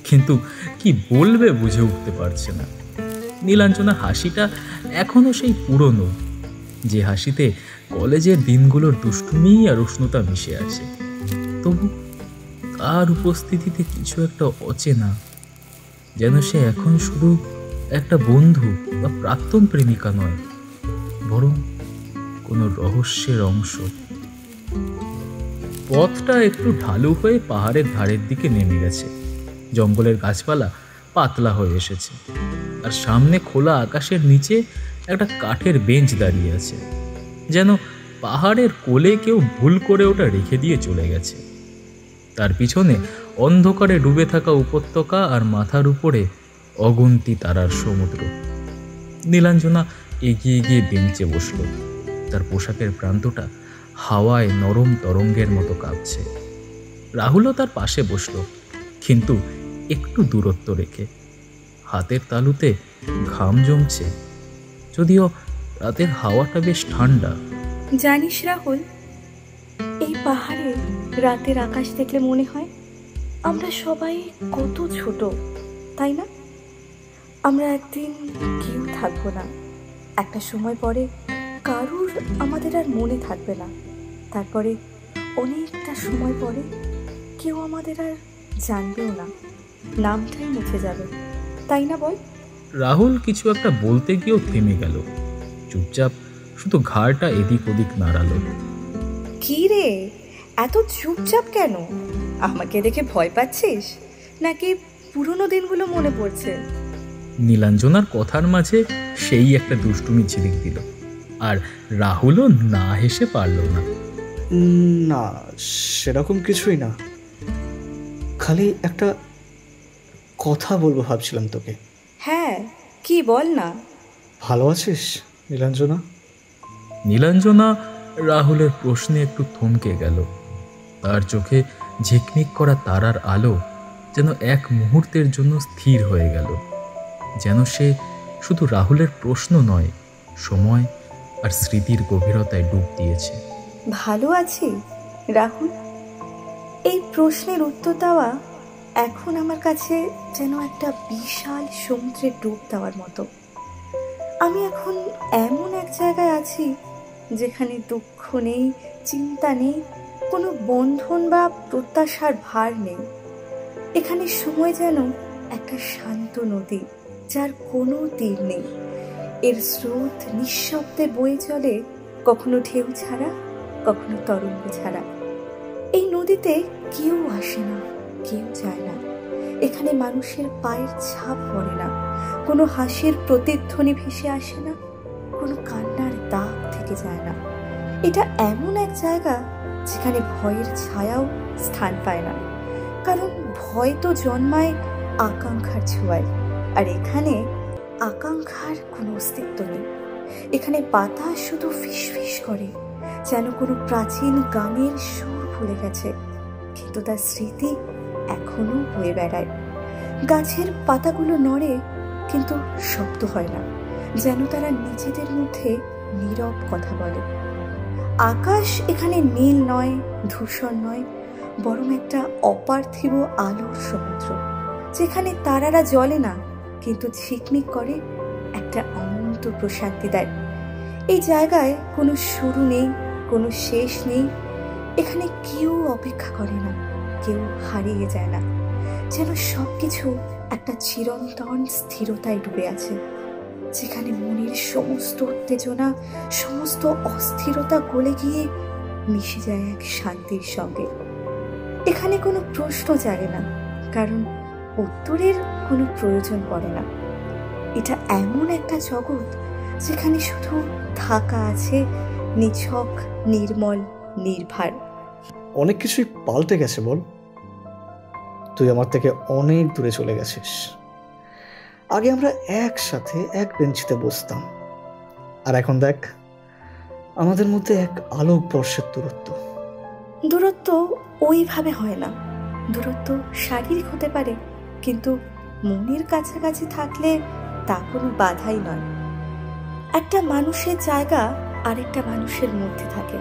কিন্তু কি বলবে বুঝে উঠতে পারছে না। নীলাঞ্জনার হাসিটা এখনো সেই পুরনো, যে হাসিতে কলেজের দিনগুলোর দুষ্টুমি আর উষ্ণতা মিশে আছে। তবু তার উপস্থিতিতে কিছু একটা অচেনা, যেন সে এখন শুধু একটা বন্ধু বা প্রাক্তন প্রেমিকা নয়, বরং কোনো রহস্যের অংশ। পথটা একটু ঢালু হয়ে পাহাড়ের ধারের দিকে নেমে গেছে। জঙ্গলের গাছপালা পাতলা হয়ে এসেছে, আর সামনে খোলা আকাশের নিচে একটা কাঠের বেঞ্চ দাঁড়িয়ে আছে, যেন পাহাড়ের কোলে কেউ ভুল করে ওটা রেখে দিয়ে চলে গেছে। তার পিছনে অন্ধকারে ডুবে থাকা উপত্যকা আর মাথার উপরে অগুন্তি তারার সমুদ্র। নীলাঞ্জনা এগিয়ে গিয়ে বেঞ্চে বসল। তার পোশাকের প্রান্তটা হাওয়ায় নরম তরঙ্গের মতো কাঁপছে। রাহুলও তার পাশে বসল, কিন্তু একটু দূরত্ব রেখে। হাতের তালুতে ঘাম জমছে, যদিও রাতের হাওয়াটা বেশ ঠান্ডা। জানিস রাহুল, এই পাহাড়ে রাতের আকাশ দেখলে মনে হয় আমরা সবাই কত ছোট, তাই না? আমরা একদিন কেউ থাকবো না। একটা সময় পরে কারুর আমাদের আর মনে থাকবে না। তারপরে অনেকটা সময় পরে কেউ আমাদের আর জানবেও না, নামটাই মুছে যাবে, তাই না বল? রাহুল কিছু একটা বলতে গিয়েও থেমে গেল। চুপচাপ শুধু ঘাড়টা এদিক ওদিক নাড়ালো। কি রে, এত চুপচাপ কেন? আমাকে দেখে ভয় পাচ্ছিস নাকি পুরনো দিনগুলো মনে পড়ছে? নীলাঞ্জনার কথার মাঝে সেই একটা দুষ্টুমি ঝিলিক দিল, আর রাহুলও না হেসে পারল না। না, সেরকম কিছুই না। খালি একটা কথা বলবো ভাবছিলাম তোকে। হ্যাঁ, কি বল না। ভালো আছিস নীলাঞ্জনা? নীলাঞ্জনা রাহুলের প্রশ্নে একটু থমকে গেল। তার চোখে ঝিকমিক করা তারার আলো যেন এক মুহূর্তের জন্য স্থির হয়ে গেল। যেন সে শুধু রাহুলের প্রশ্ন নয়, সময় আর স্মৃতির গভীরতায় ডুব দিয়েছে। ভালো আছি রাহুল, এই প্রশ্নের উত্তর দেওয়া এখন আমার কাছে যেন একটা বিশাল সমুদ্রে ডুব দেওয়ার মতো। আমি এখন এমন এক জায়গায় আছি যেখানে দুঃখ নেই, চিন্তা নেই, কোনো বন্ধন বা প্রত্যাশার ভার নেই। এখানে সময় যেন একটা শান্ত নদী, যার কোনো তীর নেই। এর স্রোত নিঃশব্দে বয়ে চলে, কখনো ঢেউ ছাড়া, কখনো তরঙ্গ ছাড়া। এই নদীতে কেউ আসে না, কেউ যায় না। এখানে মানুষের পায়ের ছাপ পড়ে না, কোনো হাসির প্রতিধ্বনি ভেসে আসে না, কোনো কান্নার দাগ থেকে যায় না। এটা এমন এক জায়গা যেখানে ভয়ের ছায়াও স্থান পায় না, কারণ ভয় তো জন্মায় আকাঙ্ক্ষার ছোঁয়ায়, আর এখানে আকাঙ্ক্ষার কোনো অস্তিত্ব নেই। এখানে বাতাস শুধু ফিসফিস করে, যেন কোনো প্রাচীন গানের সুর ভুলে গেছে, কিন্তু তার স্মৃতি এখনো বয়ে বেড়ায়। গাছের পাতাগুলো নড়ে, কিন্তু শব্দ হয় না, যেন তারা নিজেদের মধ্যে নীরব কথা বলে। আকাশ এখানে নীল নয়, ধূসর নয়, বরং একটা অপার্থিব আলোর সমুদ্র, যেখানে তারারা জ্বলে না, কিন্তু ঝিকমিক করে, একটা অনন্ত প্রশান্তি দেয়। এই জায়গায় কোনো শুরু নেই, কোনো শেষ নেই। এখানে কেউ অপেক্ষা করে না, কেউ হারিয়ে যায় না, যেন সবকিছু একটা চিরন্তন স্থিরতায় ডুবে আছে, যেখানে মনের সমস্ত উত্তেজনা, সমস্ত অস্থিরতা গলে গিয়ে মিশে যায় এক শান্তির সঙ্গে। এখানে কোনো প্রশ্ন জাগে না, কারণ উত্তরের কোনো প্রয়োজন পড়ে না। এটা এমন একটা জগৎ যেখানে শুধু থাকা আছে, নিছক, নির্মল, নির্ভার। অনেক কিছুই পাল্টে গেছে বল। তুই আমার থেকে অনেক দূরে চলে গেছিস। আগে আমরা একসাথে এক বেঞ্চিতে বসতাম, আর এখন দেখ, আমাদের মধ্যে এক আলোক বর্ষের দূরত্ব। দূরত্ব ওইভাবে হয় না। দূরত্ব শারীরিক হতে পারে, কিন্তু মনের কাছাকাছি থাকলে তা কোনো বাধাই নয়। একটা মানুষের জায়গা আরেকটা মানুষের মধ্যে থাকে।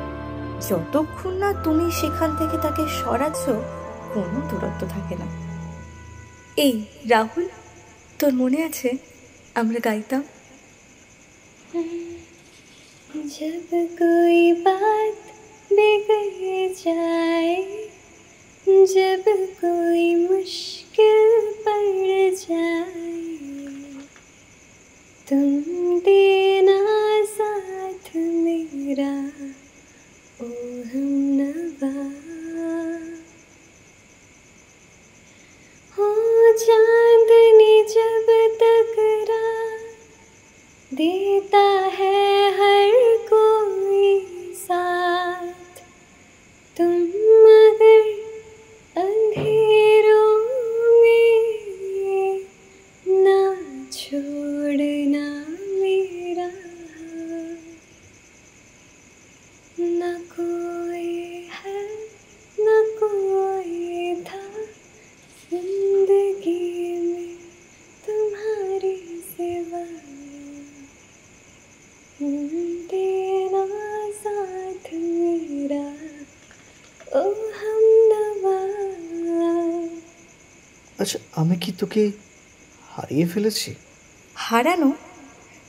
যতক্ষণ না তুমি সেখান থেকে তাকে সরাচ্ছ, কোনো দূরত্ব থাকে না। এই রাহুল, তোর মনে আছে আমরা গাইতাম, जब कोई बात बिगड़ जाए, जब कोई मुश्किल पड़ जाए, तुम देना साथ मेरा, ओ हमनवा। हो चांदनी जब टकरा देता है हर कोई साथ, तुम मगर আচ্ছা, আমি কি তোকে হারিয়ে ফেলেছি? হারানো?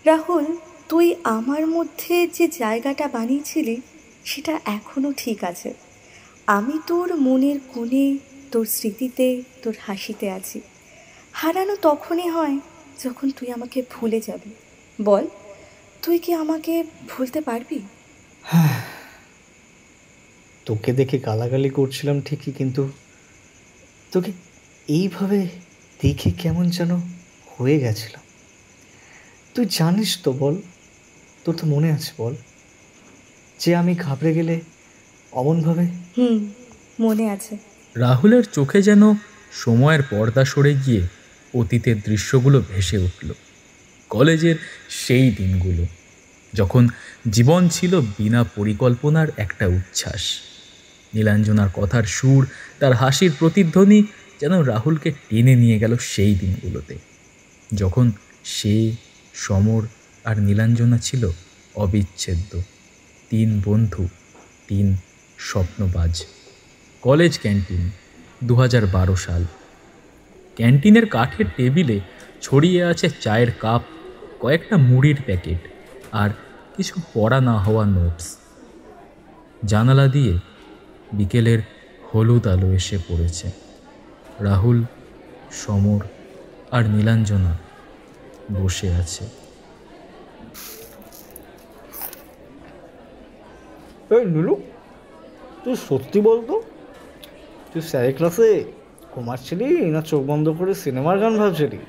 রাহুল, তুই আমার মধ্যে যে জায়গাটা বানিয়েছিলি সেটা এখনও ঠিক আছে। আমি তোর মনের কোণে, তোর স্মৃতিতে, তোর হাসিতে আছি। হারানো তখনই হয় যখন তুই আমাকে ভুলে যাবি। বল, তুই কি আমাকে ভুলতে পারবি? তোকে দেখে গালাগালি করছিলাম ঠিকই, কিন্তু তোকে এইভাবে দেখে কেমন যেন হয়ে গেছিলাম। তুই জানিস তো, বল, তোর তো মনে আছে, বল, যে আমি ঘাবড়ে গেলে অমনভাবে। মনে আছে। রাহুলের চোখে যেন সময়ের পর্দা সরে গিয়ে অতীতের দৃশ্যগুলো ভেসে উঠল। কলেজের সেই দিনগুলো, যখন জীবন ছিল বিনা পরিকল্পনার একটা উচ্ছ্বাস। নীলাঞ্জনার কথার সুর, তার হাসির প্রতিধ্বনি যেন রাহুলকে টেনে নিয়ে গেল সেই দিনগুলোতে, যখন সে, সমর আর নীলাঞ্জনা ছিল অবিচ্ছেদ্য, 3 বন্ধু, 3 স্বপ্নবাজ। কলেজ ক্যান্টিন, 2012 সাল। ক্যান্টিনের কাঠের টেবিলে ছড়িয়ে আছে চায়ের কাপ, কয়েকটা মুড়ির প্যাকেট আর কিছু পড়া না হওয়া নোটস। জানালা দিয়ে বিকেলের হলুদ আলো এসে পড়েছে। রাহুল, সমর আর নীলাঞ্জনা বসে আছে। এই নীলু, তুই সত্যি বলতো, তুই স্যারের ক্লাসে ঘুমাচ্ছিলি না চোখ বন্ধ করে সিনেমার গান ভাবছিলি?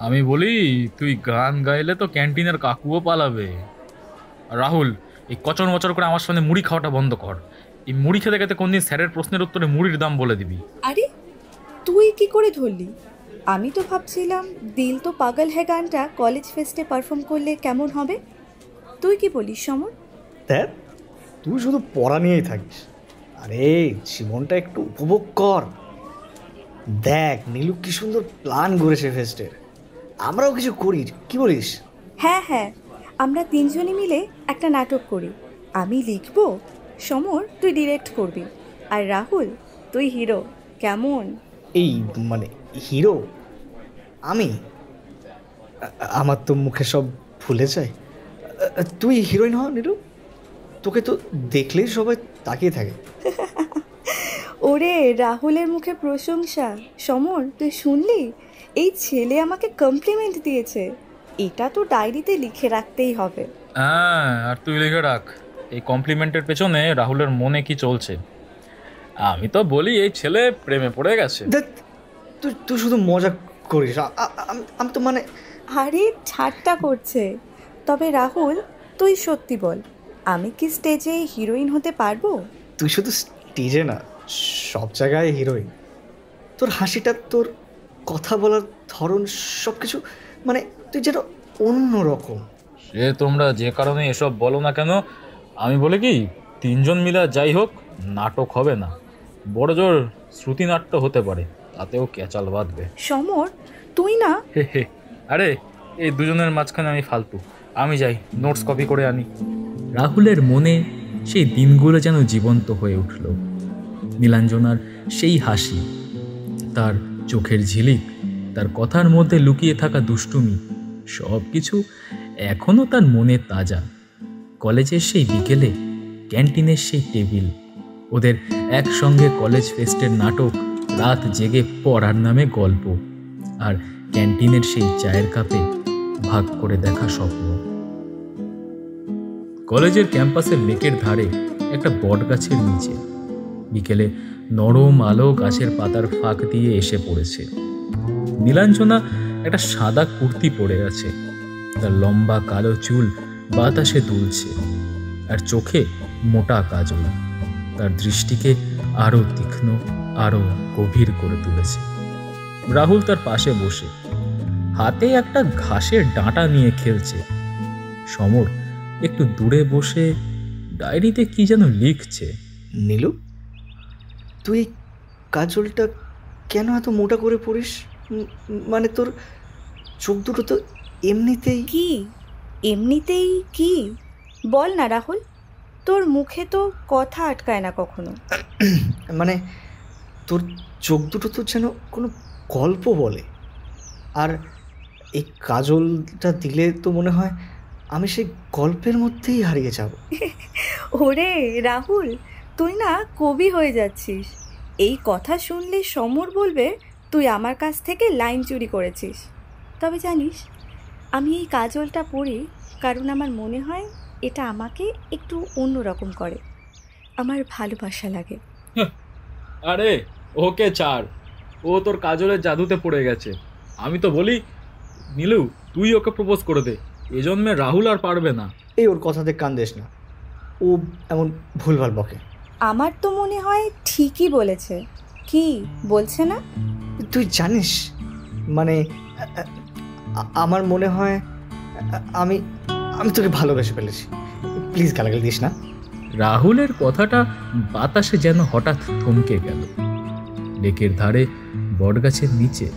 আমি বলি, তুই গান গাইলে তো ক্যান্টিনের কাকুও পালাবে। আর রাহুল, এই কচর মচর করে আমার সামনে মুড়ি খাওয়াটা বন্ধ কর। এই মুড়ি খেতে খেতে কোনদিন স্যারের প্রশ্নের উত্তরে মুড়ির দাম বলে দিবি। আরে, তুই কি করে ধরলি? আমি তো ভাবছিলাম দিল তো পাগল হ্যায় গানটা কলেজ ফেস্টে পারফর্ম করলে কেমন হবে। তুই কি বলিস সমর? দেখ, তুই শুধু পড়া নিয়েই থাকিস। আরে জীবনটা একটু উপভোগ কর। দেখ নীলু কি সুন্দর প্ল্যান করেছে ফেস্টের, আমরাও কিছু করি, কি বলিস? হ্যাঁ, আমরা 3 জনে মিলে একটা নাটক করি। আমি লিখবো, সমর তুই ডিরেক্ট করবি, আর রাহুল তুই হিরো। কেমন? এই মানে হিরো? আমি? আমার তো মুখে সব ভুলে যায়। তুই হিরোইন হ নীলু, তোকে তো দেখলেই সবাই তাকিয়ে থাকে। ওরে, রাহুলের মুখে প্রশংসা। সমর, তুই শুনলি? এই ছেলে আমাকে কমপ্লিমেন্ট দিয়েছে। এটা তো ডায়েরিতে লিখে রাখতেই হবে। হ্যাঁ, আর তুই লিখে রাখ এই কমপ্লিমেন্টের পেছনে রাহুলের মনে কি চলছে। আমি তো বলি এই ছেলে প্রেমে পড়ে গেছে। দেখ, তুই শুধু মজা করিস। আমি তো মানে। আরে ঠাট্টা করছে। তবে রাহুল, তুই সত্যি বল, আমি কি স্টেজে হিরোইন হতে পারবো? তুই শুধু স্টেজে না, সব জায়গায় হিরোইন। তোর হাসিটা, তোর কথা বলার ধরন, সব কিছু মানে তুই যেন অন্য রকম। সে তোমরা যে কারণে এসব বলো না কেন, আমি বলি কি, 3 জন মিলে যাই হোক, নাটক হবে না, বড় জোর শ্রুতিনাট্য হতে পারে, তাতেও ক্যাচাল বাঁধবে। সমর, তুই না। হে, আরে এই দুজনের মাঝখানে আমি ফালতু। আমি যাই, নোটস কপি করে আনি। রাহুলের মনে সেই দিনগুলো যেন জীবন্ত হয়ে উঠল। নীলাঞ্জনার সেই হাসি, তার চোখের ঝিলিক, তার কথার মধ্যে লুকিয়ে থাকা দুষ্টুমি, সব কিছু এখনও তার মনে তাজা। কলেজের সেই বিকেলে ক্যান্টিনের সেই টেবিল, ওদের একসঙ্গে কলেজ ফেস্টের নাটক, রাত জেগে পড়ার নামে গল্প, আর ক্যান্টিনের সেই চায়ের কাপে ভাগ করে দেখা স্বপ্ন। কলেজের ক্যাম্পাসের লেকের ধারে একটা বট গাছের নিচে বিকেলে নরম আলো গাছের পাতার ফাঁক দিয়ে এসে পড়েছে। নীলাঞ্জনা একটা সাদা কুর্তি পরে আছে, তার লম্বা কালো চুল বাতাসে দুলছে, আর চোখে মোটা কাজল তার দৃষ্টিকে আরো তীক্ষ্ণ, আরো গভীর করে তুলেছে। রাহুল তার পাশে বসে হাতে একটা ঘাসের ডাঁটা নিয়ে খেলছে। সমর একটু দূরে বসে ডায়েরিতে কি যেন লিখছে। নীলু, তুই কাজলটা কেন এত মোটা করে পড়িস? মানে তোর চোখ দুটো তো এমনিতেই। এমনিতেই কি? বল না রাহুল, তোর মুখে তো কথা আটকায় না কখনো। মানে তোর চোখ দুটো তো যেন কোনো গল্প বলে। আর এই কাজলটা দিলে তো মনে হয় আমি সেই গল্পের মধ্যেই হারিয়ে যাব। ওরে রাহুল, তুই না কবি হয়ে যাচ্ছিস। এই কথা শুনলে সমর বলবে তুই আমার কাছ থেকে লাইন চুরি করেছিস। তবে জানিস, আমি এই কাজলটা পরি কারণ আমার মনে হয় এটা আমাকে একটু অন্যরকম করে। আমার ভালোবাসা লাগে। আরে ওকে ছাড়, ও তোর কাজলের জাদুতে পড়ে গেছে। আমি তো বলি নীলু, তুই ওকে প্রপোজ করে দে, এ জন্মে রাহুল আর পারবে না। এই ওর কথাতে কান দিস না, ও এমন ভুলভাল বকে। আমার তো মনে হয় ঠিকই বলেছে। কি বলছে না? তুই জানিস, মানে আমার মনে হয় আমি আমি তোকে ভালোবেসে ফেলেছি। প্লিজ গালাগালি দিস না। রাহুলের কথাটা বাতাসে যেন হঠাৎ থমকে গেল। লেকের ধারে বটগাছের নিচে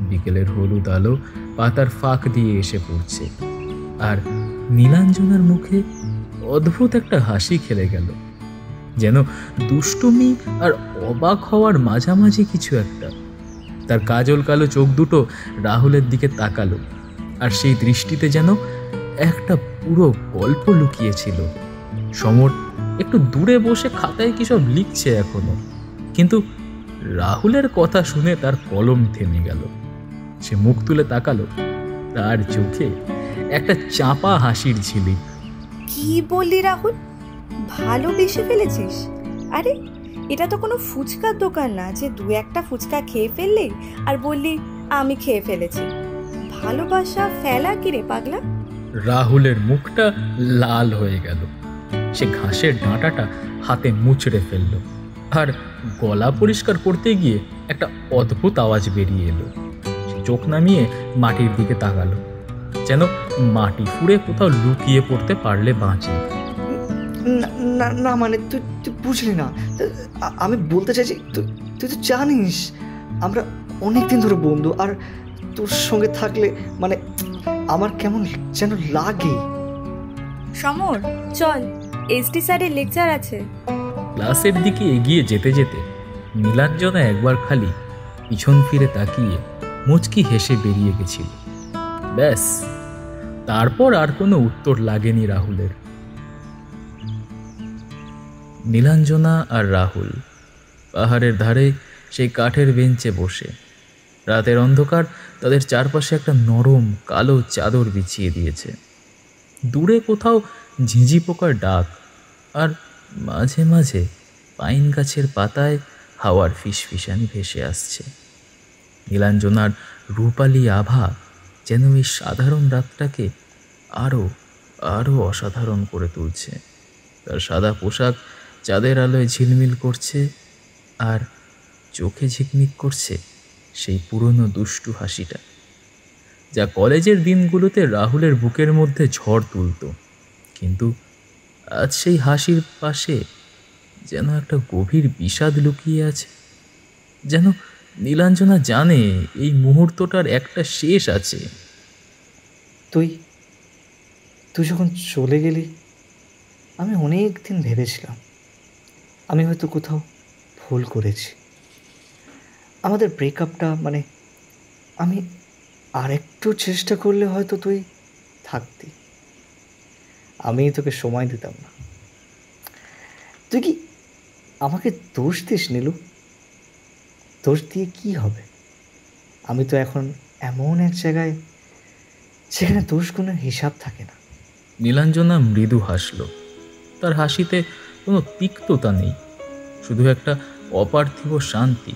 বিকেলের হলুদ আলো পাতার ফাঁক দিয়ে এসে পড়ছে, আর নীলাঞ্জনার মুখে অদ্ভুত একটা হাসি খেলে গেল, যেন দুষ্টুমি আর অবাক হওয়ার মাঝামাঝি কিছু একটা। তার কাজল কালো চোখ দুটো রাহুলের দিকে তাকালো, আর সেই দৃষ্টিতে যেন একটা পুরো গল্প লুকিয়েছিল। সমর একটু দূরে বসে খাতায় কি সব লিখছে এখনো, কিন্তু রাহুলের কথা শুনে তার কলম থেমে গেল। সে মুখ তুলে তাকালো, তার চোখে একটা চাপা হাসির ঝিলিক। কি বললি রাহুল? ভালোবেসে ফেলেছিস? আরে এটা তো কোনো ফুচকার দোকান না যে দু একটা ফুচকা খেয়ে ফেললি আর বললি আমি খেয়ে ফেলেছি। ভালোবাসা ফেলা কি রে পাগলা? রাহুলের মুখটা লাল হয়ে গেল। সে ঘাসের ডাঁটাটা হাতে মুচড়ে ফেলল, আর গলা পরিষ্কার করতে গিয়ে একটা অদ্ভুত আওয়াজ বেরিয়ে এলো। সে চোখ নামিয়ে মাটির দিকে তাকালো, যেন মাটি ফুঁড়ে কোথাও লুকিয়ে পড়তে পারলে বাঁচে। না না, মানে তুই তুই বুঝলি না। আমি বলতে চাইছি, তুই তো জানিস আমরা অনেকদিন ধরে বন্ধু, আর তোর সঙ্গে থাকলে মানে আমার কেমন যেন লাগে। সমর চল, এসডি স্যারের লেকচার আছে। ক্লাসের দিকে এগিয়ে যেতে যেতে নীলাঞ্জনা একবার খালি পিছন ফিরে তাকিয়ে মুচকি হেসে বেরিয়ে গেছিল। ব্যাস, তারপর আর কোনো উত্তর লাগেনি রাহুলের। নীলাঞ্জনা আর রাহুল পাহাড়ের ধারে সেই কাঠের বেঞ্চে বসে, রাতের অন্ধকার তাদের চারপাশে একটা নরম কালো চাদর বিছিয়ে দিয়েছে। দূরে কোথাও ঝিঁঝি পোকার ডাক, আর মাঝে মাঝে পাইন গাছের পাতায় হাওয়ার ফিসফিসানি ভেসে আসছে। নীলাঞ্জনার রূপালী আভা যেন এই সাধারণ রাতটাকে আরও আরও অসাধারণ করে তুলছে। তার সাদা পোশাক চাঁদের আলোয় ঝিলমিল করছে, আর চোখে ঝিকমিক করছে সেই পুরনো দুষ্টু হাসিটা, যা কলেজের দিনগুলোতে রাহুলের বুকের মধ্যে ঝড় তুলত। কিন্তু আজ সেই হাসির পাশে যেন একটা গভীর বিষাদ লুকিয়ে আছে। যেন নীলাঞ্জনা জানে এই মুহূর্তটার একটা শেষ আছে। তুই যখন চলে গেলি আমি অনেক দিন ভেবেছিলাম আমি হয়তো কোথাও ভুল করেছি। আমাদের ব্রেকআপটা, মানে আমি আরেকটু চেষ্টা করলে হয়তো তুই থাকতি, আমি তোকে সময় দিতাম না। তুই কি আমাকে দোষ দিস নীলু? দোষ দিয়ে কি হবে? আমি তো এখন এমন এক জায়গায় যেখানে দোষগুণের হিসাব থাকে না। নীলাঞ্জনা মৃদু হাসল। তার হাসিতে কোনো তিক্ততা নেই, শুধু একটা অপার্থিব শান্তি।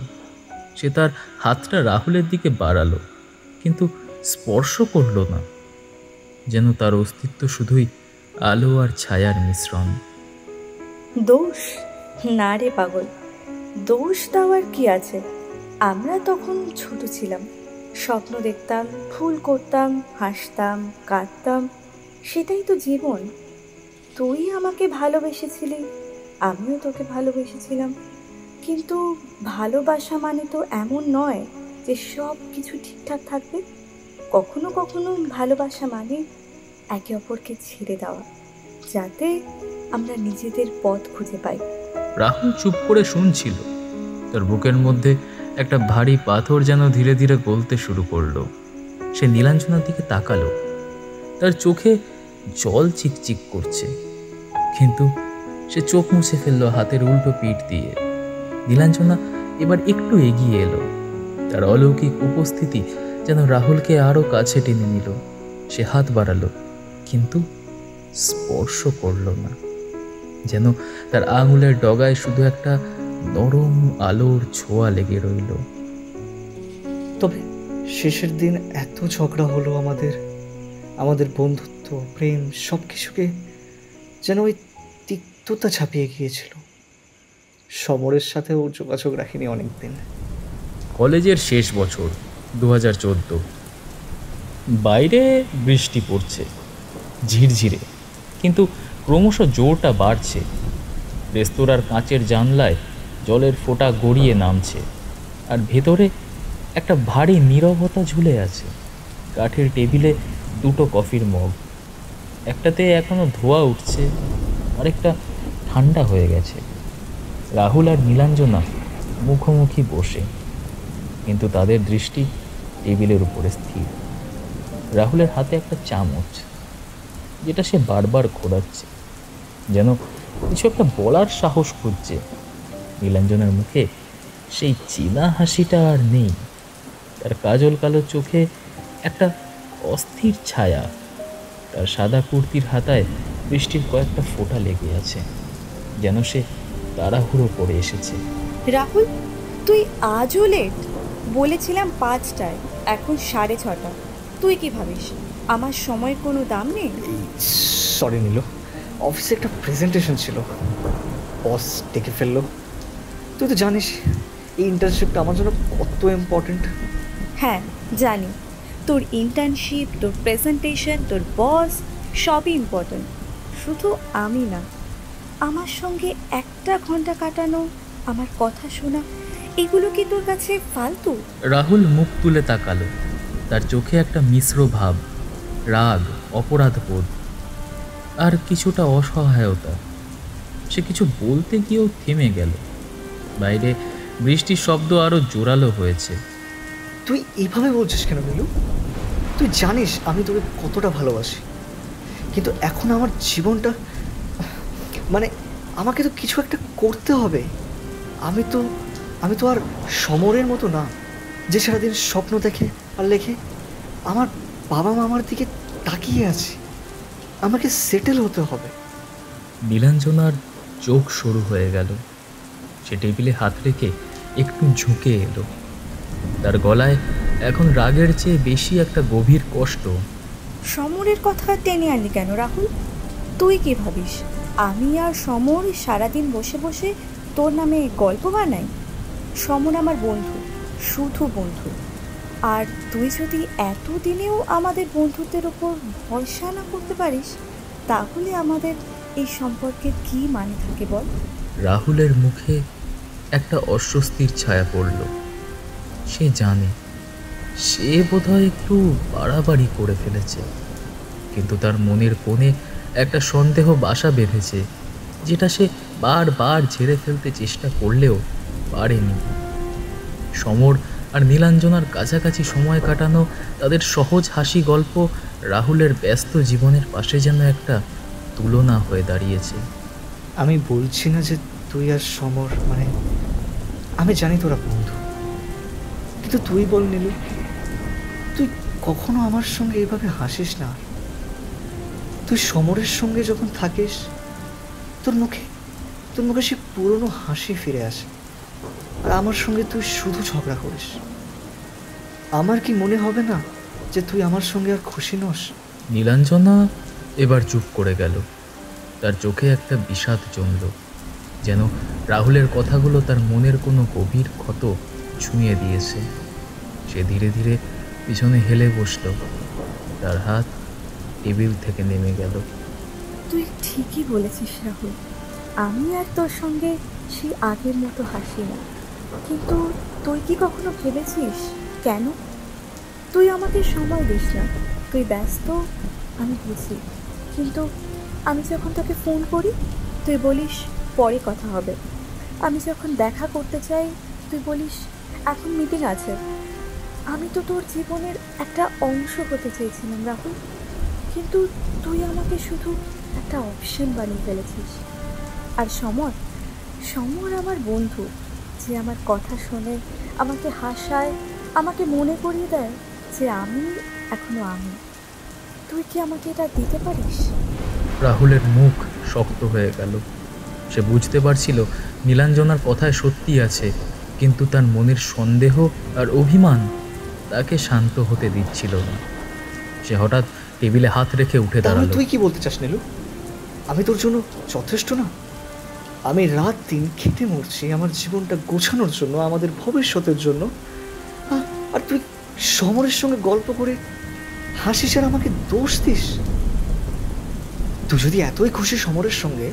সে তার হাতটা রাহুলের দিকে বাড়ালো, কিন্তু স্পর্শ করল না, যেন তার অস্তিত্ব শুধুই আলো আর ছায়ার মিশ্রণ। দোষ না রে পাগল, দোষ দেওয়ার কি আছে? আমরা তখন ছোট ছিলাম, স্বপ্ন দেখতাম, ভুল করতাম, হাসতাম, কাঁদতাম, সেটাই তো জীবন। তুই আমাকে ভালোবেসেছিলি, আমিও তোকে ভালোবেসেছিলাম, কিন্তু ভালোবাসা মানে তো এমন নয় যে সব কিছু ঠিকঠাক থাকবে। কখনো কখনো ভালোবাসা মানে একে অপরকে ছেড়ে দেওয়া, যাতে আমরা নিজেদের পথ খুঁজে পাই। রাহুল চুপ করে শুনছিল, তার বুকের মধ্যে একটা ভারী পাথর যেন ধীরে ধীরে গলতে শুরু করলো। সে নীলাঞ্জনার দিকে তাকালো। তার চোখে জল চিকচিক করছে, কিন্তু সে চোখ মুছে ফেললো হাতের উল্টো পিঠ দিয়ে। নীলাঞ্জনা এবার একটু এগিয়ে এলো। তার অলৌকিক উপস্থিতি যেন রাহুলকে আরো কাছে টেনে নিল। সে হাত বাড়ালো, কিন্তু স্পর্শ করলো না। যেন তার আঙুলের ডগায় শুধু একটা নরম আলোর ছোঁয়া লেগে রইল। তবে শেষের দিন এত ঝগড়া হলো আমাদের বন্ধুত্ব, প্রেম সব কিছুকে যেন ওই তিক্ততা ছাপিয়ে গিয়েছিল। সমরের সাথেও যোগাযোগ রাখিনি অনেকদিন। কলেজের শেষ বছর, 2014। বাইরে বৃষ্টি পড়ছে ঝিরঝিরে, কিন্তু ক্রমশ জোরটা বাড়ছে। রেস্তোরাঁর কাঁচের জানলায় জলের ফোঁটা গড়িয়ে নামছে, আর ভেতরে একটা ভারী নীরবতা ঝুলে আছে। কাঠের টেবিলে দুটো কফির মগ, একটাতে এখনো ধোঁয়া উঠছে, আরেকটা ঠান্ডা হয়ে গেছে। রাহুল আর নীলাঞ্জনা মুখোমুখি বসে, কিন্তু তাদের দৃষ্টি টেবিলের উপরে স্থির। রাহুলের হাতে একটা চামচ, যেটা সে বারবার ঘোরাচ্ছে, যেন কিছু একটা বলার সাহস খুঁজছে। নীলাঞ্জনার মুখে সেই চীনা হাসিটা আর নেই। তার কাজল কালো চোখে একটা অস্থির ছায়া। তার সাদা কুর্তির হাতায় বৃষ্টির কয়েকটা ফোঁটা লেগে আছে, যেন সে তাড়াহুড়ো করে এসেছে। রাহুল, তুই আজও লেট? বলেছিলাম 5টায়, এখন 6:30। তুই কি ভাবিস আমার সময়ের কোনো দাম নেই? সরি নীলু, অফিসে একটা প্রেজেন্টেশন ছিল, বস ডেকে ফেললো। তুই তো জানিস এই ইন্টার্নশিপটা আমার জন্য কত ইম্পর্টেন্ট। হ্যাঁ জানি, তোর ইন্টার্নশিপ, তোর প্রেজেন্টেশন, তোর বস সবই ইম্পর্ট্যান্ট। শুধু আমি না, আমার সঙ্গে 1 ঘন্টা কাটানো, আমার কথা শোনা, এগুলো কি তোর কাছে ফালতু? রাহুল মুখ তুলে তাকালো। তার চোখে একটা মিশ্র ভাব, রাগ, অপরাধবোধ আর কিছুটা অসহায়তা। সে কিছু বলতে গিয়েও থেমে গেল। বাইরে বৃষ্টির শব্দ আরো জোরালো হয়েছে। তুই এভাবে বলছিস কেন নীলু? তুই জানিস আমি তোকে কতটা ভালোবাসি, কিন্তু এখন আমার জীবনটা, মানে আমাকে তো কিছু একটা করতে হবে। আমি তো আর সমরের মতো না, যে সারাদিন স্বপ্ন দেখে আর লেখে। আমার বাবা মা আমার দিকে তাকিয়ে আছে, আমাকে সেটেল হতে হবে। নীলাঞ্জনার চোখ সরু হয়ে গেল। সে টেবিলে হাত রেখে একটু ঝুঁকে এলো। তার গলায় এখন রাগের চেয়ে বেশি একটা গভীর কষ্ট। সমরের কথা টেনে আনলি কেন রাহুল? তুই কি ভাবিস আমি আর সমর সারাদিন বসে বসে তোর নামে গল্প বানাই? সমর আমার বন্ধু, শুধু বন্ধু। আর তুই যদি এতদিনেও আমাদের বন্ধুত্বের ওপর ভরসা না করতে পারিস, তাহলে আমাদের এই সম্পর্কের কী মানে থাকে বল? রাহুলের মুখে একটা অস্বস্তির ছায়া পড়ল। সে জানে সে বোধহয় একটু বাড়াবাড়ি করে ফেলেছে, কিন্তু তার মনের কোণে একটা সন্দেহ বাসা বেঁধেছে, যেটা সে বারবার ঝেড়ে ফেলতে চেষ্টা করলেও পারেনি। সমর আর নীলাঞ্জনার কাছাকাছি সময় কাটানো, তাদের সহজ হাসি গল্প রাহুলের ব্যস্ত জীবনের পাশে যেন একটা তুলনা হয়ে দাঁড়িয়েছে। আমি বলছি না যে তুই আর সমর, মানে আমি জানি তোরা বন্ধু, কিন্তু তুই বল নীলু, তুই কখনো আমার সঙ্গে এইভাবে হাসিস না। তুই সমরের সঙ্গে যখন থাকিস, তোর মুখে সে পুরনো হাসি ফিরে আসে, আর আমার সঙ্গে তুই শুধু ঝগড়া করিস। আমার কি মনে হবে না যে তুই আমার সঙ্গে আর খুশি নস? নীলাঞ্জনা এবার চুপ করে গেল। তার চোখে একটা বিষাদ জমল, যেন রাহুলের কথাগুলো তার মনের কোনো গভীর ক্ষত ছুঁয়ে দিয়েছে। সে ধীরে ধীরে পিছনে হেলে বসল। তার হাত টেবিল থেকে নেমে গেল। তুই ঠিকই বলেছিস রাহুল, আমি আর তোর সঙ্গে সেই আগের মতো হাসি না। কিন্তু তুই কি কখনো ভেবেছিস কেন? তুই আমাকে সময় দিস না, তুই ব্যস্ত, আমি বুঝি। কিন্তু আমি যখন তোকে ফোন করি, তুই বলিস পরে কথা হবে। আমি যখন দেখা করতে চাই, তুই বলিস এখন মিটিং আছে। আমি তো তোর জীবনের একটা অংশ হতে চেয়েছিলাম রাহুল, কিন্তু তুই আমাকে শুধু একটা অপশন বানিয়ে ফেলেছিস। আর সমর সমর আমার বন্ধু, যে আমার কথা শোনে, আমাকে হাসায়, আমাকে মনে করিয়ে দেয় যে আমি এখনো আমি। তুই কি আমাকে এটা দিতে পারিস? রাহুলের মুখ শক্ত হয়ে গেল। সে বুঝতে পারছিল নীলাঞ্জনার কথায় সত্যি আছে, কিন্তু তার মনের সন্দেহ আর অভিমান তাকে শান্ত হতে দিচ্ছিল না। সে হঠাৎ টেবিলে হাত রেখে উঠে তাহলে দাঁড়ালো। তুই কি বলতে চাস নীলু? আমি তোর জন্য যথেষ্ট না? আমি রাত দিন খেটে মরছি আমার জীবনটা গোছানোর জন্য, আমাদের ভবিষ্যতের জন্য, আর তুই সমরের সঙ্গে গল্প করে হাসিস আর আমাকে দোষ দিস? তুই যদি এতই খুশি সমরের সঙ্গে,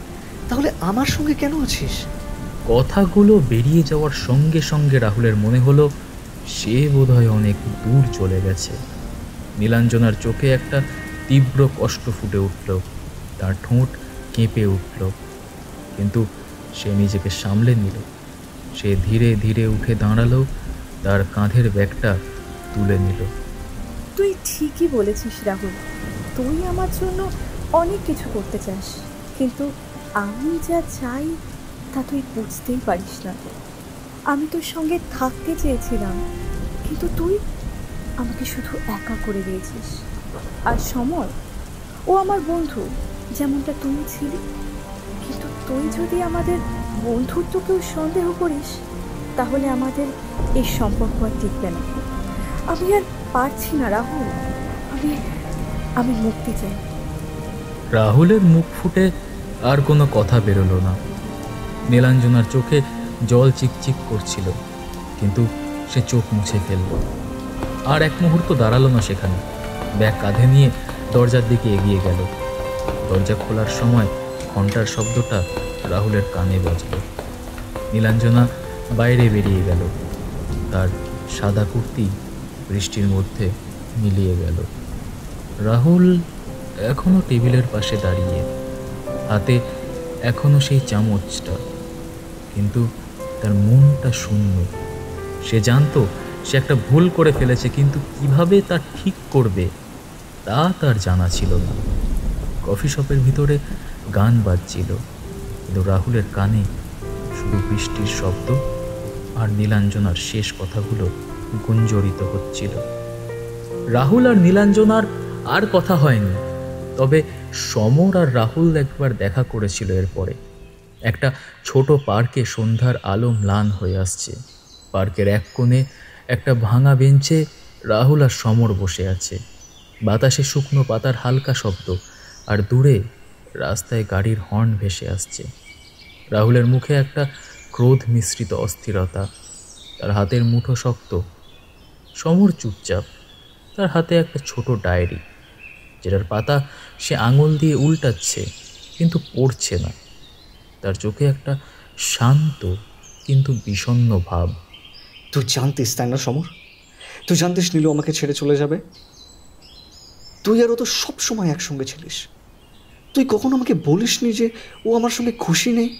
তাহলে আমার সঙ্গে কেন আছিস? কথাগুলো বেরিয়ে যাওয়ার সঙ্গে সঙ্গে রাহুলের মনে হলো সে বোধহয় অনেক দূর চলে গেছে। নীলাঞ্জনার চোখে একটা তীব্র কষ্ট ফুটে উঠল, তার ঠোঁট কেঁপে উঠল, কিন্তু সে নিজেকে সামলে নিল। সে ধীরে ধীরে উঠে দাঁড়ালো, তার কাঁধের ব্যাগটা তুলে নিল। তুই ঠিকই বলেছিস রাহুল, তুই আমার জন্য অনেক কিছু করতে চাস, কিন্তু আমি যা চাই তা তুই বুঝতেই পারিস না। আমি তোর সঙ্গে থাকতে চেয়েছিলাম, কিন্তু তুই আমাকে শুধু একা করে দিয়েছিস। আর সমর, ও আমার বন্ধু যেমনটা তুই ছিলি, কিন্তু তুই যদি আমাদের বন্ধুত্বকেও সন্দেহ করিস, তাহলে আমাদের এই সম্পর্ক আর টিকবে না। আমি আর পারছি না রাহুল, আমি মুক্তি চাই। রাহুলের মুখ ফুটে আর কোনো কথা বেরোলো না। নীলাঞ্জনার চোখে জল চিকচিক করছিল, কিন্তু সে চোখ মুছে ফেলল। আর এক মুহূর্ত দাঁড়ালো না সেখানে। ব্যাগ কাঁধে নিয়ে দরজার দিকে এগিয়ে গেল। দরজা খোলার সময় ঘন্টার শব্দটা রাহুলের কানে বাজল। নীলাঞ্জনা বাইরে বেরিয়ে গেল, তার সাদা কুর্তি বৃষ্টির মধ্যে মিলিয়ে গেল। রাহুল এখনো টেবিলের পাশে দাঁড়িয়ে, হাতে এখনো সেই চামচটা, কিন্তু তার মনটা শূন্য। সে জানতো সে একটা ভুল করে ফেলেছে, কিন্তু কিভাবে তা ঠিক করবে তা তার জানা ছিল না। কফি শপের ভিতরে গান বাজছিল, কিন্তু রাহুলের কানে শুধু বৃষ্টির শব্দ আর নীলাঞ্জনার শেষ কথাগুলো গুঞ্জরিত হচ্ছিল। রাহুল আর নীলাঞ্জনার আর কথা হয়নি, তবে সমর আর রাহুল একবার দেখা করেছিল এরপরে। একটা ছোট পার্কে সন্ধ্যার আলো ম্লান হয়ে আসছে। পার্কের এক কোণে একটা ভাঙা বেঞ্চে রাহুল আর সমর বসে আছে। বাতাসে শুকনো পাতার হালকা শব্দ, আর দূরে রাস্তায় গাড়ির হর্ন ভেসে আসছে। রাহুলের মুখে একটা ক্রোধ মিশ্রিত অস্থিরতা, তার হাতের মুঠো শক্ত। সমর চুপচাপ, তার হাতে একটা ছোট ডায়েরি, যেটার পাতা সে আঙুল দিয়ে উল্টাচ্ছে কিন্তু পড়ছে না। তার চোখে একটা শান্ত কিন্তু বিষণ্ণ ভাব। তুই জানতিস তাই না সমর? তুই জানতিস নীলু আমাকে ছেড়ে চলে যাবে? তুই আর ও তো সবসময় একসঙ্গে ছিলিস। তুই কখনো আমাকে বলিসনি যে ও আমার সঙ্গে খুশি নেই?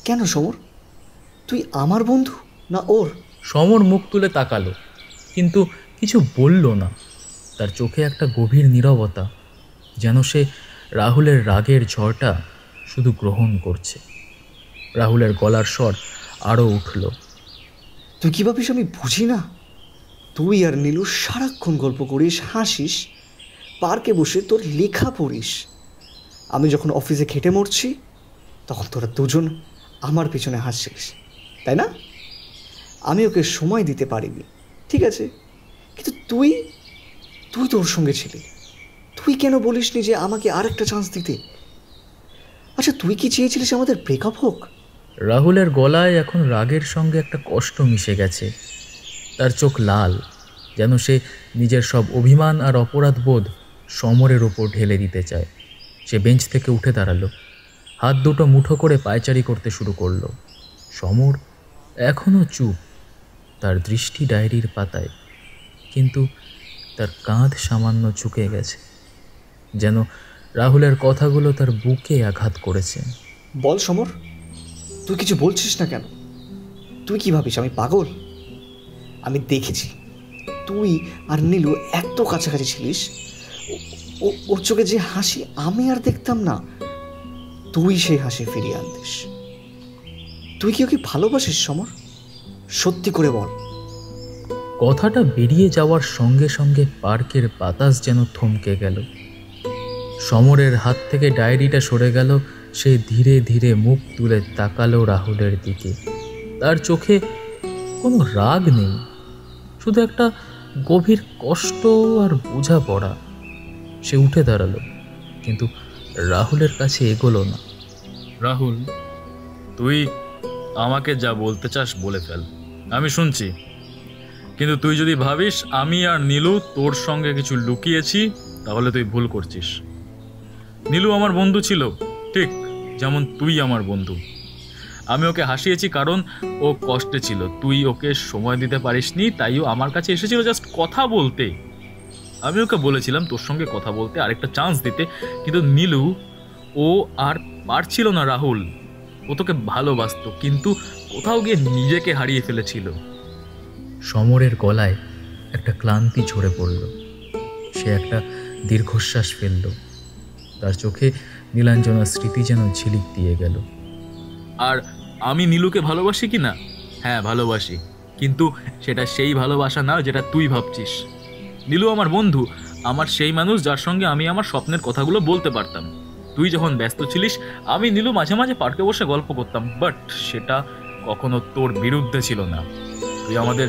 কেন সমর? তুই আমার বন্ধু না ওর? সমর মুখ তুলে তাকালো, কিন্তু কিছু বলল না। তার চোখে একটা গভীর নীরবতা, যেন সে রাহুলের রাগের ঝড়টা শুধু গ্রহণ করছে। রাহুলের গলার স্বর আরও উঠল। তুই কী ভাবিস আমি বুঝি না? তুই আর নীলু সারাক্ষণ গল্প করিস, হাসিস, পার্কে বসে তোর লেখা পড়িস। আমি যখন অফিসে খেটে মরছি, তখন তোরা দুজন আমার পিছনে হাসছিস, তাই না? আমি ওকে সময় দিতে পারিনি, ঠিক আছে, কিন্তু তুই তোর সঙ্গে ছিলি। তুই কেন বলিসনি যে আমাকে আর একটা চান্স দিতে? আচ্ছা, তুই কি চেয়েছিলিস আমাদের ব্রেকআপ হোক? রাহুলের গলায় এখন রাগের সঙ্গে একটা কষ্ট মিশে গেছে। তার চোখ লাল, যেন সে নিজের সব অভিমান আর অপরাধবোধ সমরের ওপর ঢেলে দিতে চায়। সে বেঞ্চ থেকে উঠে দাঁড়ালো, হাত দুটো মুঠো করে পায়চারি করতে শুরু করলো। সমর এখনও চুপ, তার দৃষ্টি ডায়েরির পাতায়, কিন্তু তার কাঁধ সামান্য ঝুঁকে গেছে, যেন রাহুলের কথাগুলো তার বুকে আঘাত করেছে। বল সমর, তুই কিছু বলছিস না কেন? তুই কি ভাবিস আমি পাগল? আমি দেখেছি তুই আর নীলু এত কাছাকাছি ছিলিস, ওর চোখে যে হাসি আমি আর দেখতাম না, তুই সেই হাসি ফিরিয়ে আনতিস। তুই কি ওকে ভালোবাসিস সমর? সত্যি করে বল। কথাটা বেরিয়ে যাওয়ার সঙ্গে সঙ্গে পার্কের বাতাস যেন থমকে গেল। সমরের হাত থেকে ডায়েরিটা সরে গেল। সে ধীরে ধীরে মুখ তুলে তাকালো রাহুলের দিকে। তার চোখে কোনো রাগ নেই, শুধু একটা গভীর কষ্ট আর বোঝাপড়া। সে উঠে দাঁড়ালো, কিন্তু রাহুলের কাছে এগোলো না। রাহুল, তুই আমাকে যা বলতে চাস বলে ফেল, আমি শুনছি। কিন্তু তুই যদি ভাবিস আমি আর নীলু তোর সঙ্গে কিছু লুকিয়েছি, তাহলে তুই ভুল করছিস। নীলু আমার বন্ধু ছিল, ঠিক যেমন তুই আমার বন্ধু। আমি ওকে হাসিয়েছি কারণ ও কষ্টে ছিল। তুই ওকে সময় দিতে পারিসনি, তাই ও আমার কাছে এসেছিল জাস্ট কথা বলতে। আমি ওকে বলেছিলাম তোর সঙ্গে কথা বলতে, আরেকটা চান্স দিতে, কিন্তু নীলু ও আর পারছিল না। রাহুল, ও তোকে ভালোবাসতো, কিন্তু কোথাও গিয়ে নিজেকে হারিয়ে ফেলেছিল। সমরের গলায় একটা ক্লান্তি ঝরে পড়ল। সে একটা দীর্ঘশ্বাস ফেলল। তার চোখে নীলাঞ্জনার স্মৃতি যেন ঝিলিক দিয়ে গেল। আর আমি নীলুকে ভালোবাসি কি না? হ্যাঁ, ভালোবাসি, কিন্তু সেটা সেই ভালোবাসা না যেটা তুই ভাবছিস। নীলু আমার বন্ধু, আমার সেই মানুষ যার সঙ্গে আমি আমার স্বপ্নের কথাগুলো বলতে পারতাম। তুই যখন ব্যস্ত ছিলিস, আমি নীলু মাঝে মাঝে পার্কে বসে গল্প করতাম, বাট সেটা কখনো তোর বিরুদ্ধে ছিল না। তুই আমাদের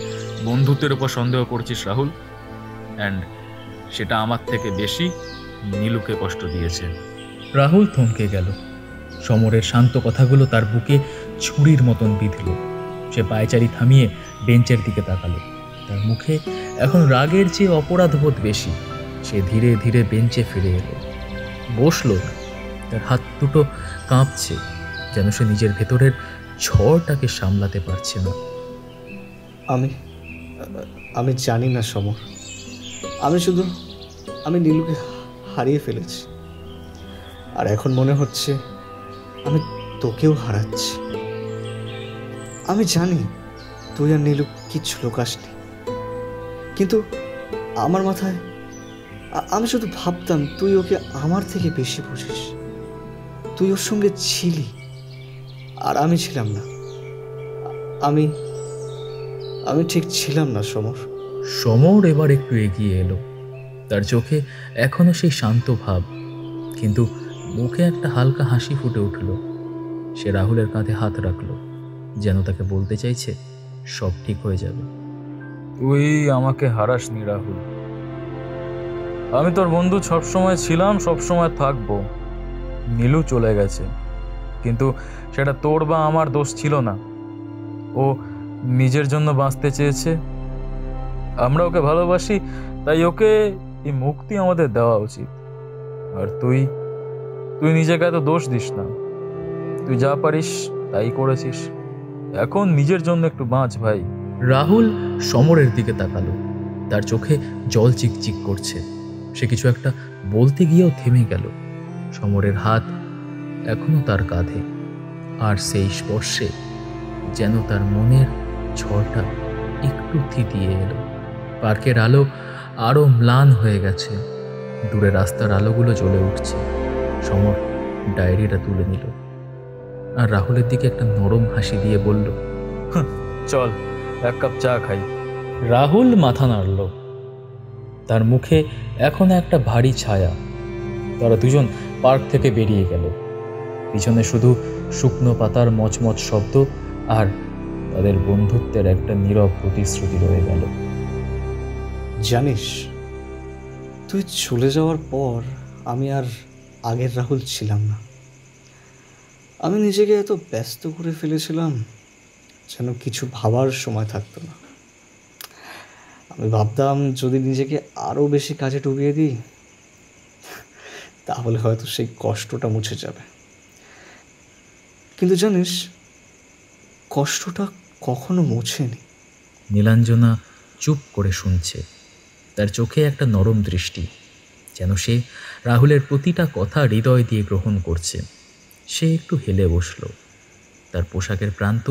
বন্ধুত্বের উপর সন্দেহ করছিস রাহুল, অ্যান্ড সেটা আমার থেকে বেশি নীলুকে কষ্ট দিয়েছে। রাহুল থমকে গেল। সমরের শান্ত কথাগুলো তার বুকে ছুরির মতন বিঁধল। সে পায়চারি থামিয়ে বেঞ্চের দিকে তাকালো। তার মুখে এখন রাগের চেয়ে অপরাধবোধ বেশি। সে ধীরে ধীরে বেঞ্চে ফিরে এলো, বসলো না। তার হাত দুটো কাঁপছে, যেন সে নিজের ভেতরের ঝড়টাকে সামলাতে পারছে না। আমি জানি না সমর, আমি নীলুকে হারিয়ে ফেলেছি, আর এখন মনে হচ্ছে আমি তোকেও হারাচ্ছি। আমি জানি তুই আর নীলু কিচ্ছু লুকাসনি, কিন্তু আমার মাথায় আমি শুধু ভাবতাম তুই ওকে আমার থেকে বেশি বুঝিস। তুই ওর সঙ্গে ছিলি আর আমি ছিলাম না। আমি ঠিক ছিলাম না সমর। সমর এবার একটু এগিয়ে এলো। তার চোখে এখনো সেই শান্ত ভাব, কিন্তু মুখে একটা হালকা হাসি ফুটে উঠল। সে রাহুলের কাঁধে হাত রাখলো, যেন তাকে বলতে চাইছে সব ঠিক হয়ে যাবে। তুই আমাকে হারাসনি রাহুল, আমি তোর বন্ধু সবসময় ছিলাম, সবসময় থাকবো। নীলু চলে গেছে, কিন্তু সেটা তোর বা আমার দোষ ছিল না। ও নিজের জন্য বাঁচতে চেয়েছে, আমরা ওকে ভালোবাসি, তাই ওকে এই মুক্তি আমাদের দেওয়া উচিত। আর তুই নিজেকে এত দোষ দিস না। তুই যা পারিস তাই করেছিস, এখন নিজের জন্য একটু বাঁচ ভাই। রাহুল সমরের দিকে তাকালো। তার চোখে জল চিকচিক করছে। সে কিছু একটা বলতে গিয়েও থেমে গেল। সমরের হাত এখনো তার কাঁধে, আর সেই স্পর্শে যেন তার মনের ঝড়টা একটু থিতিয়ে এলো। পার্কের আলো আরো ম্লান হয়ে গেছে। দূরে রাস্তার আলোগুলো জ্বলে উঠছে। সমর ডায়েরিটা তুলে নিল আর রাহুলের দিকে একটা নরম হাসি দিয়ে বলল, চল এক কাপ চা খাই। রাহুল মাথা নাড়ল। তার মুখে এখন একটা ভারী ছায়া। তারা দুজন পার্ক থেকে বেরিয়ে গেল। পিছনে শুধু শুকনো পাতার মচমচ শব্দ আর তাদের বন্ধুত্বের একটা নীরব প্রতিশ্রুতি রয়ে গেল। জানিস, তুই চলে যাওয়ার পর আমি আর আগের রাহুল ছিলাম না। আমি নিজেকে এত ব্যস্ত করে ফেলেছিলাম যেন কিছু ভাবার সময় থাকতো না। আমি ভাবতাম যদি নিজেকে আরও বেশি কাজে ডুবিয়ে দিই, তাহলে হয়তো সেই কষ্টটা মুছে যাবে। কিন্তু জানিস, কষ্টটা কখনো মুছেনি। নীলাঞ্জনা চুপ করে শুনছে। তার চোখে একটা নরম দৃষ্টি, যেন সে রাহুলের প্রতিটা কথা হৃদয় দিয়ে গ্রহণ করছে। সে একটু হেলে বসল। তার পোশাকের প্রান্ত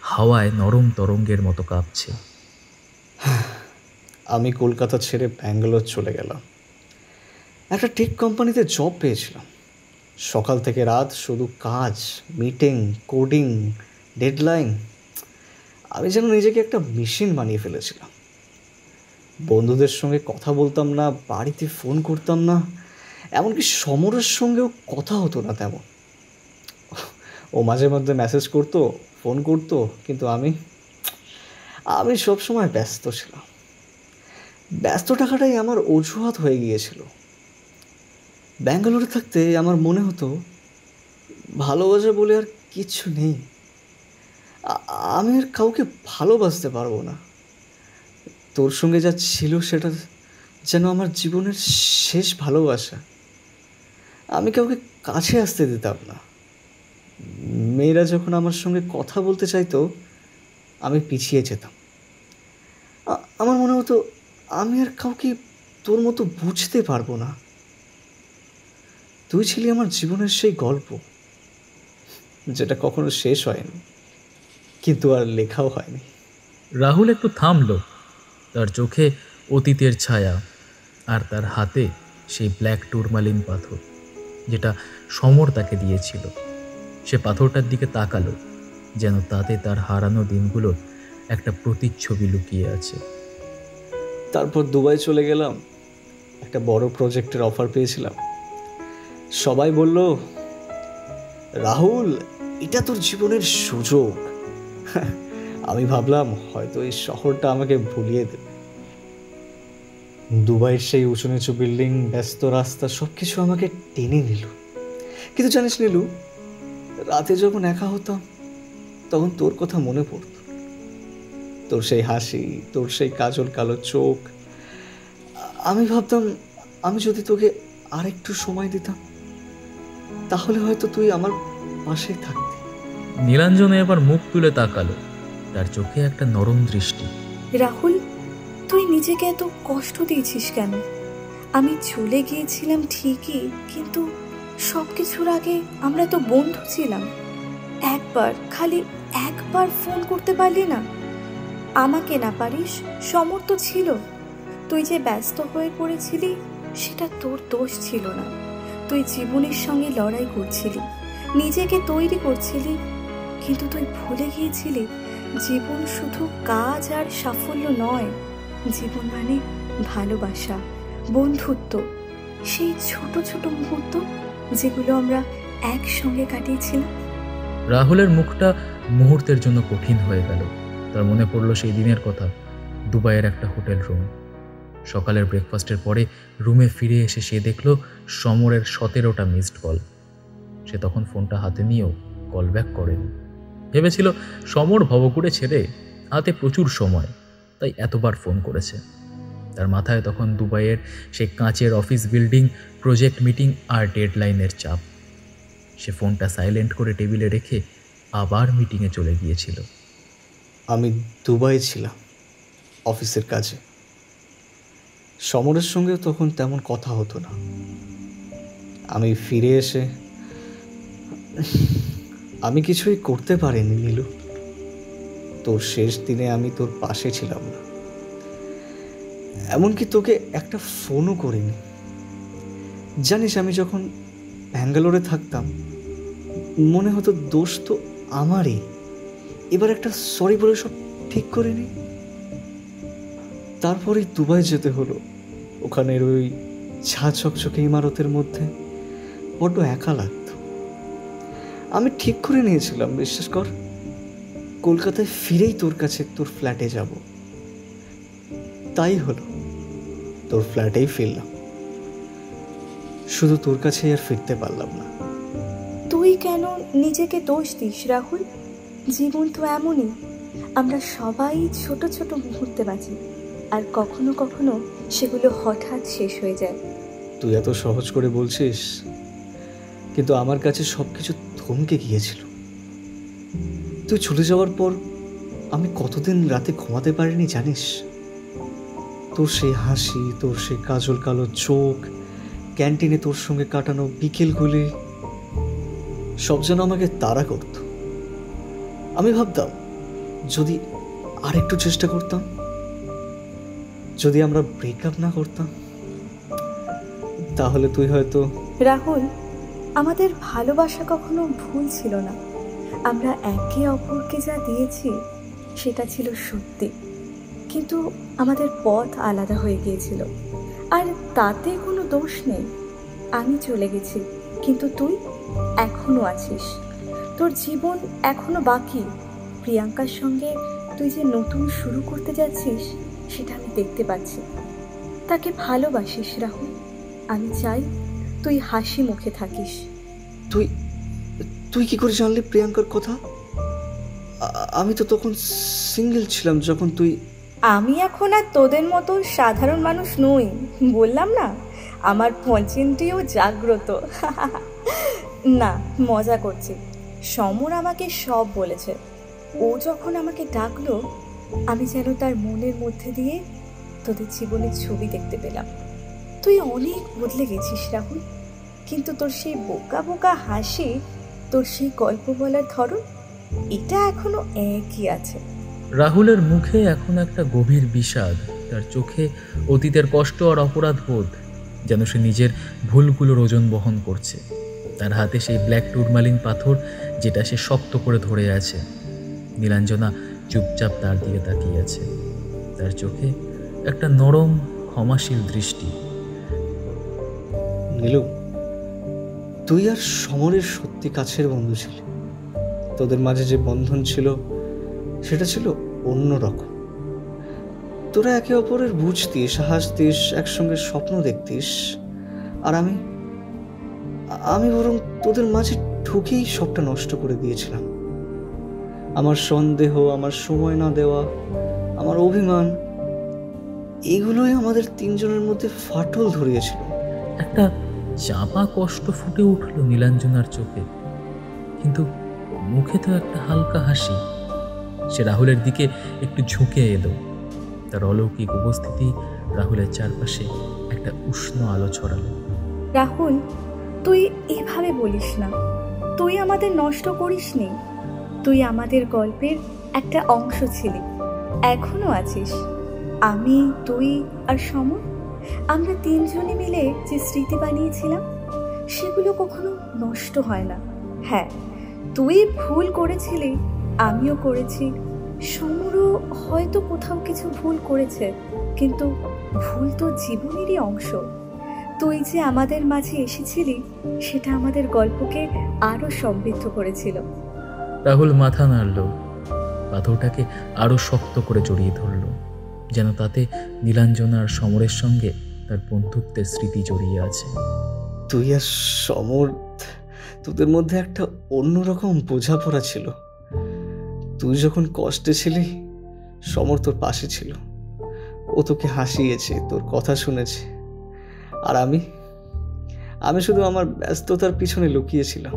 হাওয়ায় নরম তরঙ্গের মতো কাঁপছে। আমি কলকাতা ছেড়ে ব্যাঙ্গালোর চলে গেলাম। একটা টেক কোম্পানিতে জব পেয়েছিলাম। সকাল থেকে রাত শুধু কাজ, মিটিং, কোডিং, ডেডলাইন। আমি যেন নিজেকে একটা মেশিন বানিয়ে ফেলেছিলাম। বন্ধুদের সঙ্গে কথা বলতাম না, বাড়িতে ফোন করতাম না, এমনকি সমরের সঙ্গেও কথা হতো না তেমন। ও মাঝে মধ্যে মেসেজ করতো, ফোন করতো, কিন্তু আমি সবসময় ব্যস্ত ছিলাম। ব্যস্ত থাকাটাই আমার অজুহাত হয়ে গিয়েছিল। ব্যাঙ্গালোরে থাকতে আমার মনে হতো ভালোবাসা বলে আর কিছু নেই। আমি আর কাউকে ভালোবাসতে পারবো না। তোর সঙ্গে যা ছিল সেটা যেন আমার জীবনের শেষ ভালোবাসা। আমি কাউকে কাছে আসতে দিতাম না। মেয়েরা যখন আমার সঙ্গে কথা বলতে চাইতো আমি পিছিয়ে যেতাম। আমার মনে হতো আমি আর কাউকে তোর মতো বুঝতে পারবো না। তুই ছিলি আমার জীবনের সেই গল্প যেটা কখনো শেষ হয়নি, কিন্তু আর লেখাও হয়নি। রাহুল একটু থামল। তার চোখে অতীতের ছায়া, আর তার হাতে সেই ব্ল্যাক টুরমালিন পাথর যেটা সমর তাকে দিয়েছিল। সে পাথরটার দিকে তাকালো, যেন তাতে তার হারানো দিনগুলোর একটা প্রতিচ্ছবি লুকিয়ে আছে। তারপর দুবাই চলে গেলাম। একটা বড় প্রজেক্টের অফার পেয়েছিলাম। সবাই বলল, রাহুল, এটা তোর জীবনের সুযোগ। আমি ভাবলাম হয়তো এই শহরটা আমাকে ভুলিয়ে দেবে। দুবাইয়ের সেই উঁচু নিচু বিল্ডিং, ব্যস্ত রাস্তা, সব কিছু আমাকে টেনে নিল। কিন্তু জানিস নীলু, রাতে যখন একা হতাম তখন তোর কথা মনে পড়ত। তোর সেই হাসি, তোর সেই কাজল কালো চোখ। আমি ভাবতাম আমি যদি তোকে আরেকটু সময় দিতাম তাহলে হয়তো তুই আমার পাশেই থাকতি। নীলাঞ্জনে এবার মুখ তুলে তাকালো, তার চোখে একটা নরম দৃষ্টি। রাহুল, তুই নিজেকে এত কষ্ট দিয়েছিস কেন? আমি চলে গিয়েছিলাম ঠিকই, কিন্তু সব কিছুর আগে আমরা তো বন্ধু ছিলাম। খালি একবার ফোন করতে পারলি না? আমাকে না পারিস? সমর তো ছিল। তুই যে ব্যস্ত হয়ে পড়েছিলি সেটা তোর দোষ ছিল না। তুই জীবনের সঙ্গে লড়াই করছিলি, নিজেকে তৈরি করছিলি, কিন্তু তুই ভুলে গিয়েছিলি জীবন শুধু কাজ আর সাফল্য নয়। জীবন মানে ভালোবাসা, বন্ধুত্ব, সেই ছোট ছোট মুহূর্ত যেগুলো আমরা একসঙ্গে কাটিয়েছিলাম। রাহুলের মুখটা মুহূর্তের জন্য কঠিন হয়ে গেল। তার মনে পড়ল সেই দিনের কথা, দুবাইয়ের একটা হোটেল রুম। সকালের ব্রেকফাস্টের পরে রুমে ফিরে এসে সে দেখল সমরের 17টা মিসড কল। সে তখন ফোনটা হাতে নিয়েও কল ব্যাক করেনি। ভেবেছিল সমর ভবঘুরে ছেড়ে হাতে প্রচুর সময়, তাই এতবার ফোন করেছে। তার মাথায় তখন দুবাইয়ের সেই কাঁচের অফিস বিল্ডিং, প্রজেক্ট মিটিং আর ডেডলাইনের চাপ। সে ফোনটা সাইলেন্ট করে টেবিলে রেখে আবার মিটিংয়ে চলে গিয়েছিল। আমি দুবাই ছিলাম অফিসের কাজে। সমরের সঙ্গে তখন তেমন কথা হতো না। আমি ফিরে এসে আমি কিছুই করতে পারিনি নীলু। তোর শেষ দিনে আমি তোর পাশে ছিলাম না, এমনকি তোকে একটা ফোনও করিনি। জানিস, আমি যখন ব্যাঙ্গালোরে থাকতাম মনে হতো দোষ তো আমারই, এবার একটা সরি বলে সব ঠিক করে নি। তারপরেই দুবাই যেতে হলো। ওখানের ওই ঝা চকচকে ইমারতের মধ্যে বড্ড একা লাগতো। আমি ঠিক করে নিয়েছিলাম, বিশ্বাস কর, কলকাতায় ফিরেই তোর কাছে, তোর ফ্ল্যাটে যাব। তাই হলো, তোর ফ্ল্যাটেই ফিরলাম। শুধু তোর কাছেই আর ফিরতে পারলাম না। তুই কেন নিজেকে দোষ দিস রাহুল? জীবন তো এমনই, আমরা সবাই ছোট ছোট মুহূর্তে বাঁচি, আর কখনো কখনো সেগুলো হঠাৎ শেষ হয়ে যায়। তুই এত সহজ করে বলছিস, কিন্তু আমার কাছে সব কিছু থমকে গিয়েছিল। তুই চলে যাওয়ার পর আমি কতদিন রাতে ঘুমাতে পারিনি জানিস? তোর সেই হাসি, তোর সেই কাজল কালো চোখ, ক্যান্টিনে তোর সঙ্গে কাটানো বিকেলগুলি সব যেন আমাকে তাড়া করত। আমি ভাবতাম যদি আর একটু চেষ্টা করতাম, যদি আমরা ব্রেকআপ না করতাম, তাহলে তুই হয়তো... রাহুল, আমাদের ভালোবাসা কখনো ভুল ছিল না। আমরা একে অপরকে যা দিয়েছি সেটা ছিল সত্যি, কিন্তু আমাদের পথ আলাদা হয়ে গিয়েছিল। আর তাতে কোনো দোষ নেই। আমি চলে গেছি, কিন্তু তুই এখনো আছিস। তোর জীবন এখনো বাকি। প্রিয়াঙ্কার সঙ্গে তুই যে নতুন শুরু করতে যাচ্ছিস সেটা আমি দেখতে পাচ্ছি। তাকে ভালোবাসিস রাহুল। আমি চাই তুই হাসি মুখে থাকিস। তুই তুই কি করে জানলি প্রিয়াঙ্কার কথা? আমি তো তখন সিঙ্গেল ছিলাম যখন তুই... আমি এখন আর তোদের মতো সাধারণ মানুষ নই, বললাম না আমার পঞ্চেন্দ্রিয় জাগ্রত। না, মজা করছি। সমর আমাকে সব বলেছে। ও যখন আমাকে ডাকলো, আমি যেন তার মনের মধ্যে দিয়ে তোদের জীবনের ছবি দেখতে পেলাম। তুই অনেক বদলে গেছিস রাহুল, কিন্তু তোর সেই বোকা বোকা হাসি, তোর সেই গল্প বলার ধরন, এটা এখনো একই আছে। রাহুলের মুখে এখন একটা গভীর বিষাদ, তার চোখে অতীতের কষ্ট আর অপরাধ বোধ, যেন সে নিজের ভুলগুলোর ওজন বহন করছে। তার হাতে সেই ব্ল্যাক টুরমালিন পাথর, যেটা সে শক্ত করে ধরে আছে। নীলাঞ্জনা চুপচাপ তার দিকে তাকিয়ে আছে, তার চোখে একটা নরম ক্ষমাশীল দৃষ্টি। নীলু, তুই আর সমরের সত্যি কাছের বন্ধু ছিলি। তোদের মাঝে যে বন্ধন ছিল সেটা ছিল অন্যরকম। তোরা একে অপরের বুঝতিস, হাসতিস, একসঙ্গে স্বপ্ন দেখতিস। আর আমি বরং তোদের মাঝে ঢুকেই সবটা নষ্ট করে দিয়েছিলাম। আমার সন্দেহ, আমার সময় না দেওয়া, আমার অভিমান, এগুলোই আমাদের তিনজনের মধ্যে ফাটল ধরিয়েছিল। একটা চাপা কষ্ট ফুটে উঠল নীলাঞ্জনার চোখে, কিন্তু মুখে তো একটা হালকা হাসি। সে রাহুলের দিকে একটু ঝুঁকে এলো। তার অলৌকিক উপস্থিতি রাহুলের চারপাশে একটা উষ্ণ আলো ছড়ালো। রাহুল, তুই এভাবে বলিস না। তুই আমাদের নষ্ট করিসনি। তুই আমাদের গল্পের একটা অংশ ছিলি, এখনো আছিস। আমি, তুই আর সমর, আমরা তিনজনে মিলে যে স্মৃতি বানিয়েছিলাম সেগুলো কখনো নষ্ট হয় না। হ্যাঁ, তুই ভুল করেছিলি, আমিও করেছি, সমরও হয়তো কোথাও কিছু ভুল করেছে, কিন্তু ভুল তো জীবনেরই অংশ। তুই যে আমাদের মাঝে এসেছিলি সেটা আমাদের গল্পকে আরো সমৃদ্ধ করেছিল। রাহুল মাথা নাড়ল, পাথরটাকে আরো শক্ত করে জড়িয়ে ধরল, যেন তাতে নীলাঞ্জনার সমরের সঙ্গে তার বন্ধুত্বের স্মৃতি জড়িয়ে আছে। তুই আর সমর, তোদের মধ্যে একটা অন্যরকম বোঝাপড়া ছিল। তুই যখন কষ্টে ছিলি, সমর তোর পাশে ছিল। ও তোকে হাসিয়েছে, তোর কথা শুনেছে। আর আমি শুধু আমার ব্যস্ততার পিছনে লুকিয়েছিলাম।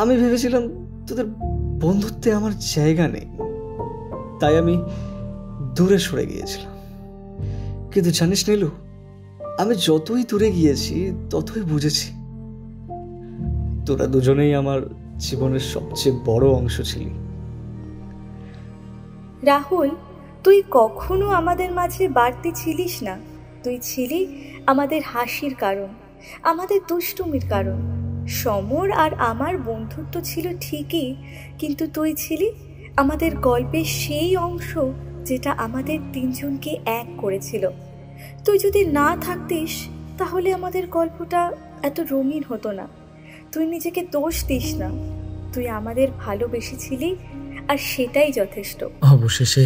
আমি ভেবেছিলাম তোদের বন্ধুত্বে আমার জায়গা নেই, তাই আমি দূরে সরে গিয়েছিলাম। কিন্তু জানিস নীলু, আমি যতই দূরে গিয়েছি ততই বুঝেছি তোরা দুজনেই আমার জীবনের সবচেয়ে বড় অংশ ছিলি। রাহুল, তুই কখনো আমাদের মাঝে বাড়তি ছিলিস না। তুই ছিলি আমাদের হাসির কারণ, আমাদের দুষ্টুমির কারণ। সমর আর আমার বন্ধুত্ব ছিল ঠিকই, কিন্তু তুই ছিলি আমাদের গল্পের সেই অংশ যেটা আমাদের তিনজনকে এক করেছিল। তুই যদি না থাকতিস তাহলে আমাদের গল্পটা এত রঙিন হতো না। তুই নিজেকে দোষ দিস না, তুই আমাদের ভালোবেসেছিলি আর সেটাই যথেষ্ট। অবশেষে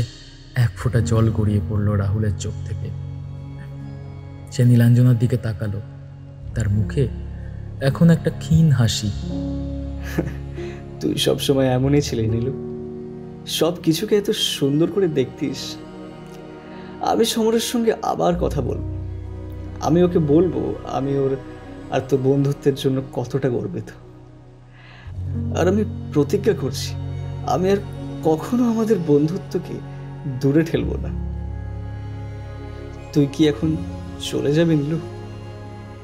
এক ফোঁটা জল গড়িয়ে পড়ল রাহুলের চোখ থেকে। সে নীলাঞ্জনার দিকে তাকালো, তার মুখে এখন একটা ক্ষীণ হাসি। তুই সবসময় এমনই ছিলি নীলু, সব কিছুকে এত সুন্দর করে দেখতিস। আমি সমরের সঙ্গে আবার কথা বলবো। আমি ওকে বলবো আমি ওর আর তোর বন্ধুত্বের জন্য কতটা গর্বিত। আর আমি প্রতিজ্ঞা করছি, আমি আর কখনো আমাদের বন্ধুত্বকে দূরে ঠেলবো না। তুই কি এখন চলে যাবি নীলু,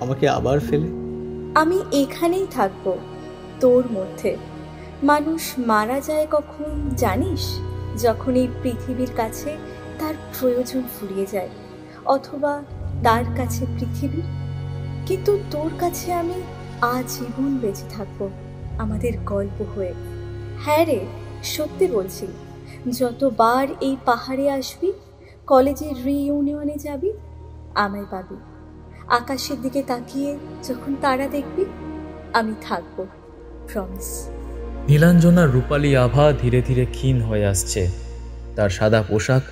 আমাকে আবার ফেলে? আমি এখানেই থাকবো, তোর মধ্যে। মানুষ মারা যায় কখন জানিস? যখন এই পৃথিবীর কাছে তার প্রয়োজন ফুরিয়ে যায়, অথবা তার কাছে পৃথিবী। কিন্তু তোর কাছে আমি আজীবন বেঁচে থাকবো, আমাদের গল্প হয়ে। হ্যাঁ রে, সত্যি বলছি, যতবার এই পাহাড়ে আসবি, কলেজের রিইউনিয়নে যাবি, আমায় পাবি। আকাশের দিকে তাকিয়ে যখন তারা দেখবি, আমি থাকবো, প্রমিস। নীলাঞ্জনার রূপালী আভা ধীরে ধীরে ক্ষীণ হয়ে আসছে। তার সাদা পোশাক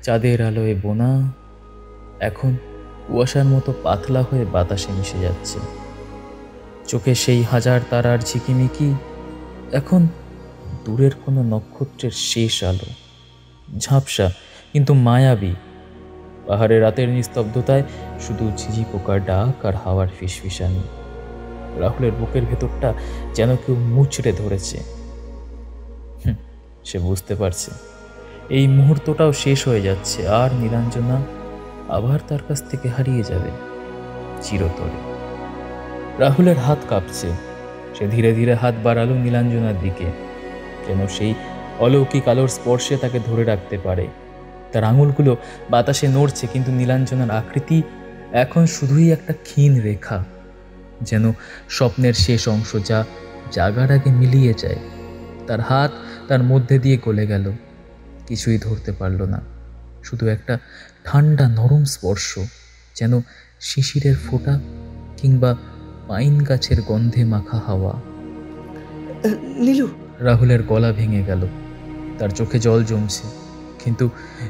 চাঁদের আলোয় বোনা এখন কুয়াশার মতো পাতলা হয়ে বাতাসে মিশে যাচ্ছে। চোখে সেই হাজার তারার ঝিকিমিকি এখন দূরের কোনো নক্ষত্রের শেষ আলো, ঝাপসা কিন্তু মায়াবী। পাহাড়ের রাতের নিস্তব্ধতায় শুধু ঝিঝি পোকার ডাক আর হাওয়ার ফিসফিসানি। রাহুলের বুকের ভেতরটা যেন কেউ মুচড়ে ধরেছে। সে বুঝতে পারছে এই মুহূর্তটাও শেষ হয়ে যাচ্ছে, আর নীলাঞ্জনা আবার তার কাছ থেকে হারিয়ে যাবে চিরতরে। রাহুলের হাত কাঁপছে। সে ধীরে ধীরে হাত বাড়ালো নীলাঞ্জনার দিকে, যেন সেই অলৌকিক আলোর স্পর্শে তাকে ধরে রাখতে পারে। তার আঙুলগুলো বাতাসে নড়ছে, কিন্তু নীলাঞ্জনার আকৃতি এখন শুধুই একটা ক্ষীণ রেখা, যেন স্বপ্নের শেষ অংশ যা জাগার আগে মিলিয়ে যায়। তার হাত তার মধ্যে দিয়ে গলে গেল, কিছুই ধরতে পারল না, শুধু একটা ঠান্ডা নরম স্পর্শ, যেন শিশিরের ফোঁটা কিংবা পাইন গাছের গন্ধে মাখা হাওয়া। নীলু! রাহুলের গলা ভেঙে গেল, তার চোখে জল জমছে, কিন্তু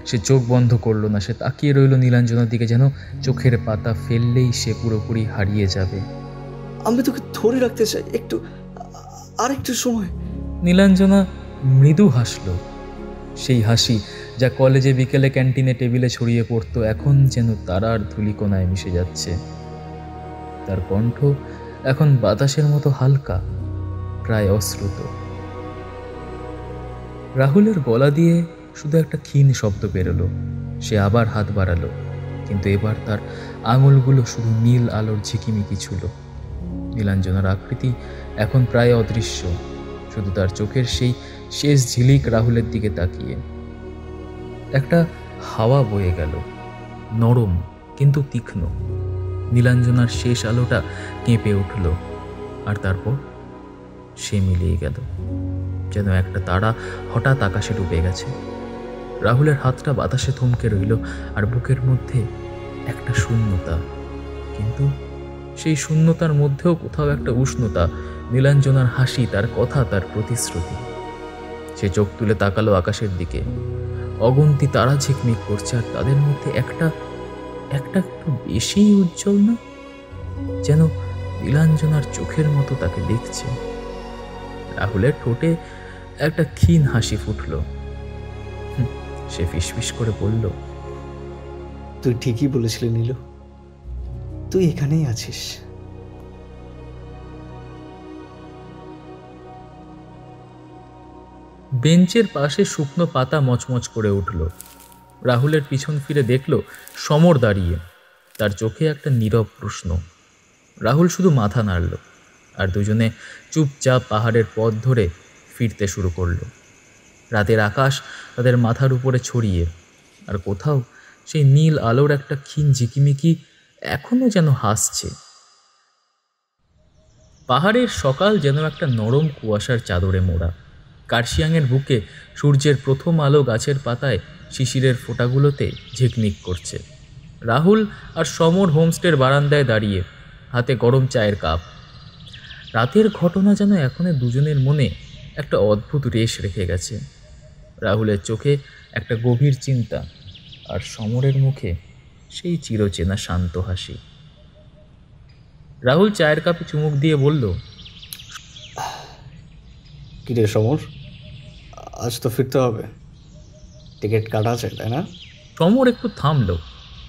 সে চোখ বন্ধ করল না। সে তাকিয়ে রইল নীলাঞ্জনার দিকে, যেন চোখের পাতা ফেললেই সে পুরোপুরি হারিয়ে যাবে। আমি তোকে ধরে রাখতে চাই, একটু, আর একটু সময়। নীলাঞ্জনা মৃদু হাসল, সেই হাসি যা কলেজে বিকেলে ক্যান্টিনে টেবিলে ছড়িয়ে পড়তো, এখন যেন তারার ধূলিকণায় মিশে যাচ্ছে। তার কণ্ঠ এখন বাতাসের মতো হালকা, প্রায় অশ্রুত। রাহুলের গলা দিয়ে শুধু একটা ক্ষীণ শব্দ বেরোলো। সে আবার হাত বাড়ালো, কিন্তু এবার তার আঙুলগুলো শুধু নীল আলোর ঝিকিমিকি ছিল। নীলাঞ্জনার আকৃতি এখন প্রায় অদৃশ্য, শুধু তার চোখের সেই শেষ ঝিলিক রাহুলের দিকে তাকিয়ে। একটা হাওয়া বয়ে গেল, নরম কিন্তু তীক্ষ্ণ। নীলাঞ্জনার শেষ আলোটা কেঁপে উঠল, আর তারপর সে মিলিয়ে গেল, যেন একটা তারা হঠাৎ আকাশে ডুবে গেছে। রাহুলের হাতটা বাতাসে থমকে রইল, আর বুকের মধ্যে একটা শূন্যতা, কিন্তু সেই শূন্যতার মধ্যেও কোথাও একটা উষ্ণতা। নীলাঞ্জনার হাসি, তার কথা, তার প্রতিশ্রুতি। সে চোখ তুলে তাকালো আকাশের দিকে। অগন্তি তারা ঝিকমিক করছে, আর তাদের মধ্যে একটা একটু বেশি উজ্জ্বল না, যেন নীলাঞ্জনার চোখের মতো তাকে দেখছে। রাহুলের ঠোঁটে একটা ক্ষীণ হাসি ফুটল। সে ফিসফিস করে বলল, তুই ঠিকই বলেছিলি নীলু, তুই এখানেই আছিস। বেঞ্চের পাশে শুকনো পাতা মচমচ করে উঠল। রাহুলের পিছন ফিরে দেখল সমর দাঁড়িয়ে, তার চোখে একটা নীরব প্রশ্ন। রাহুল শুধু মাথা নাড়ল, আর দুজনে চুপচাপ পাহাড়ের পথ ধরে ফিরতে শুরু করলো। রাতের আকাশ তাদের মাথার উপরে ছড়িয়ে, আর কোথাও সেই নীল আলোর একটা ক্ষীণ ঝিকিমিকি এখনো যেন হাসছে। পাহাড়ের সকাল যেন একটা নরম কুয়াশার চাদরে মোড়া। কার্শিয়াংয়ের বুকে সূর্যের প্রথম আলো গাছের পাতায় শিশিরের ফোঁটাগুলোতে ঝিকমিক করছে। রাহুল আর সমর হোমস্টের বারান্দায় দাঁড়িয়ে, হাতে গরম চায়ের কাপ। রাতের ঘটনা যেন এখনো দুজনের মনে একটা অদ্ভুত রেশ রেখে গেছে। রাহুলের চোখে একটা গভীর চিন্তা, আর সমরের মুখে সেই চিরচেনা শান্ত হাসি। রাহুল চায়ের কাপে চুমুক দিয়ে বলল, কিরে সমর, আজ তো ফিরতে হবে, টিকিট কাটা আছে তাই না? সমর একটু থামলো,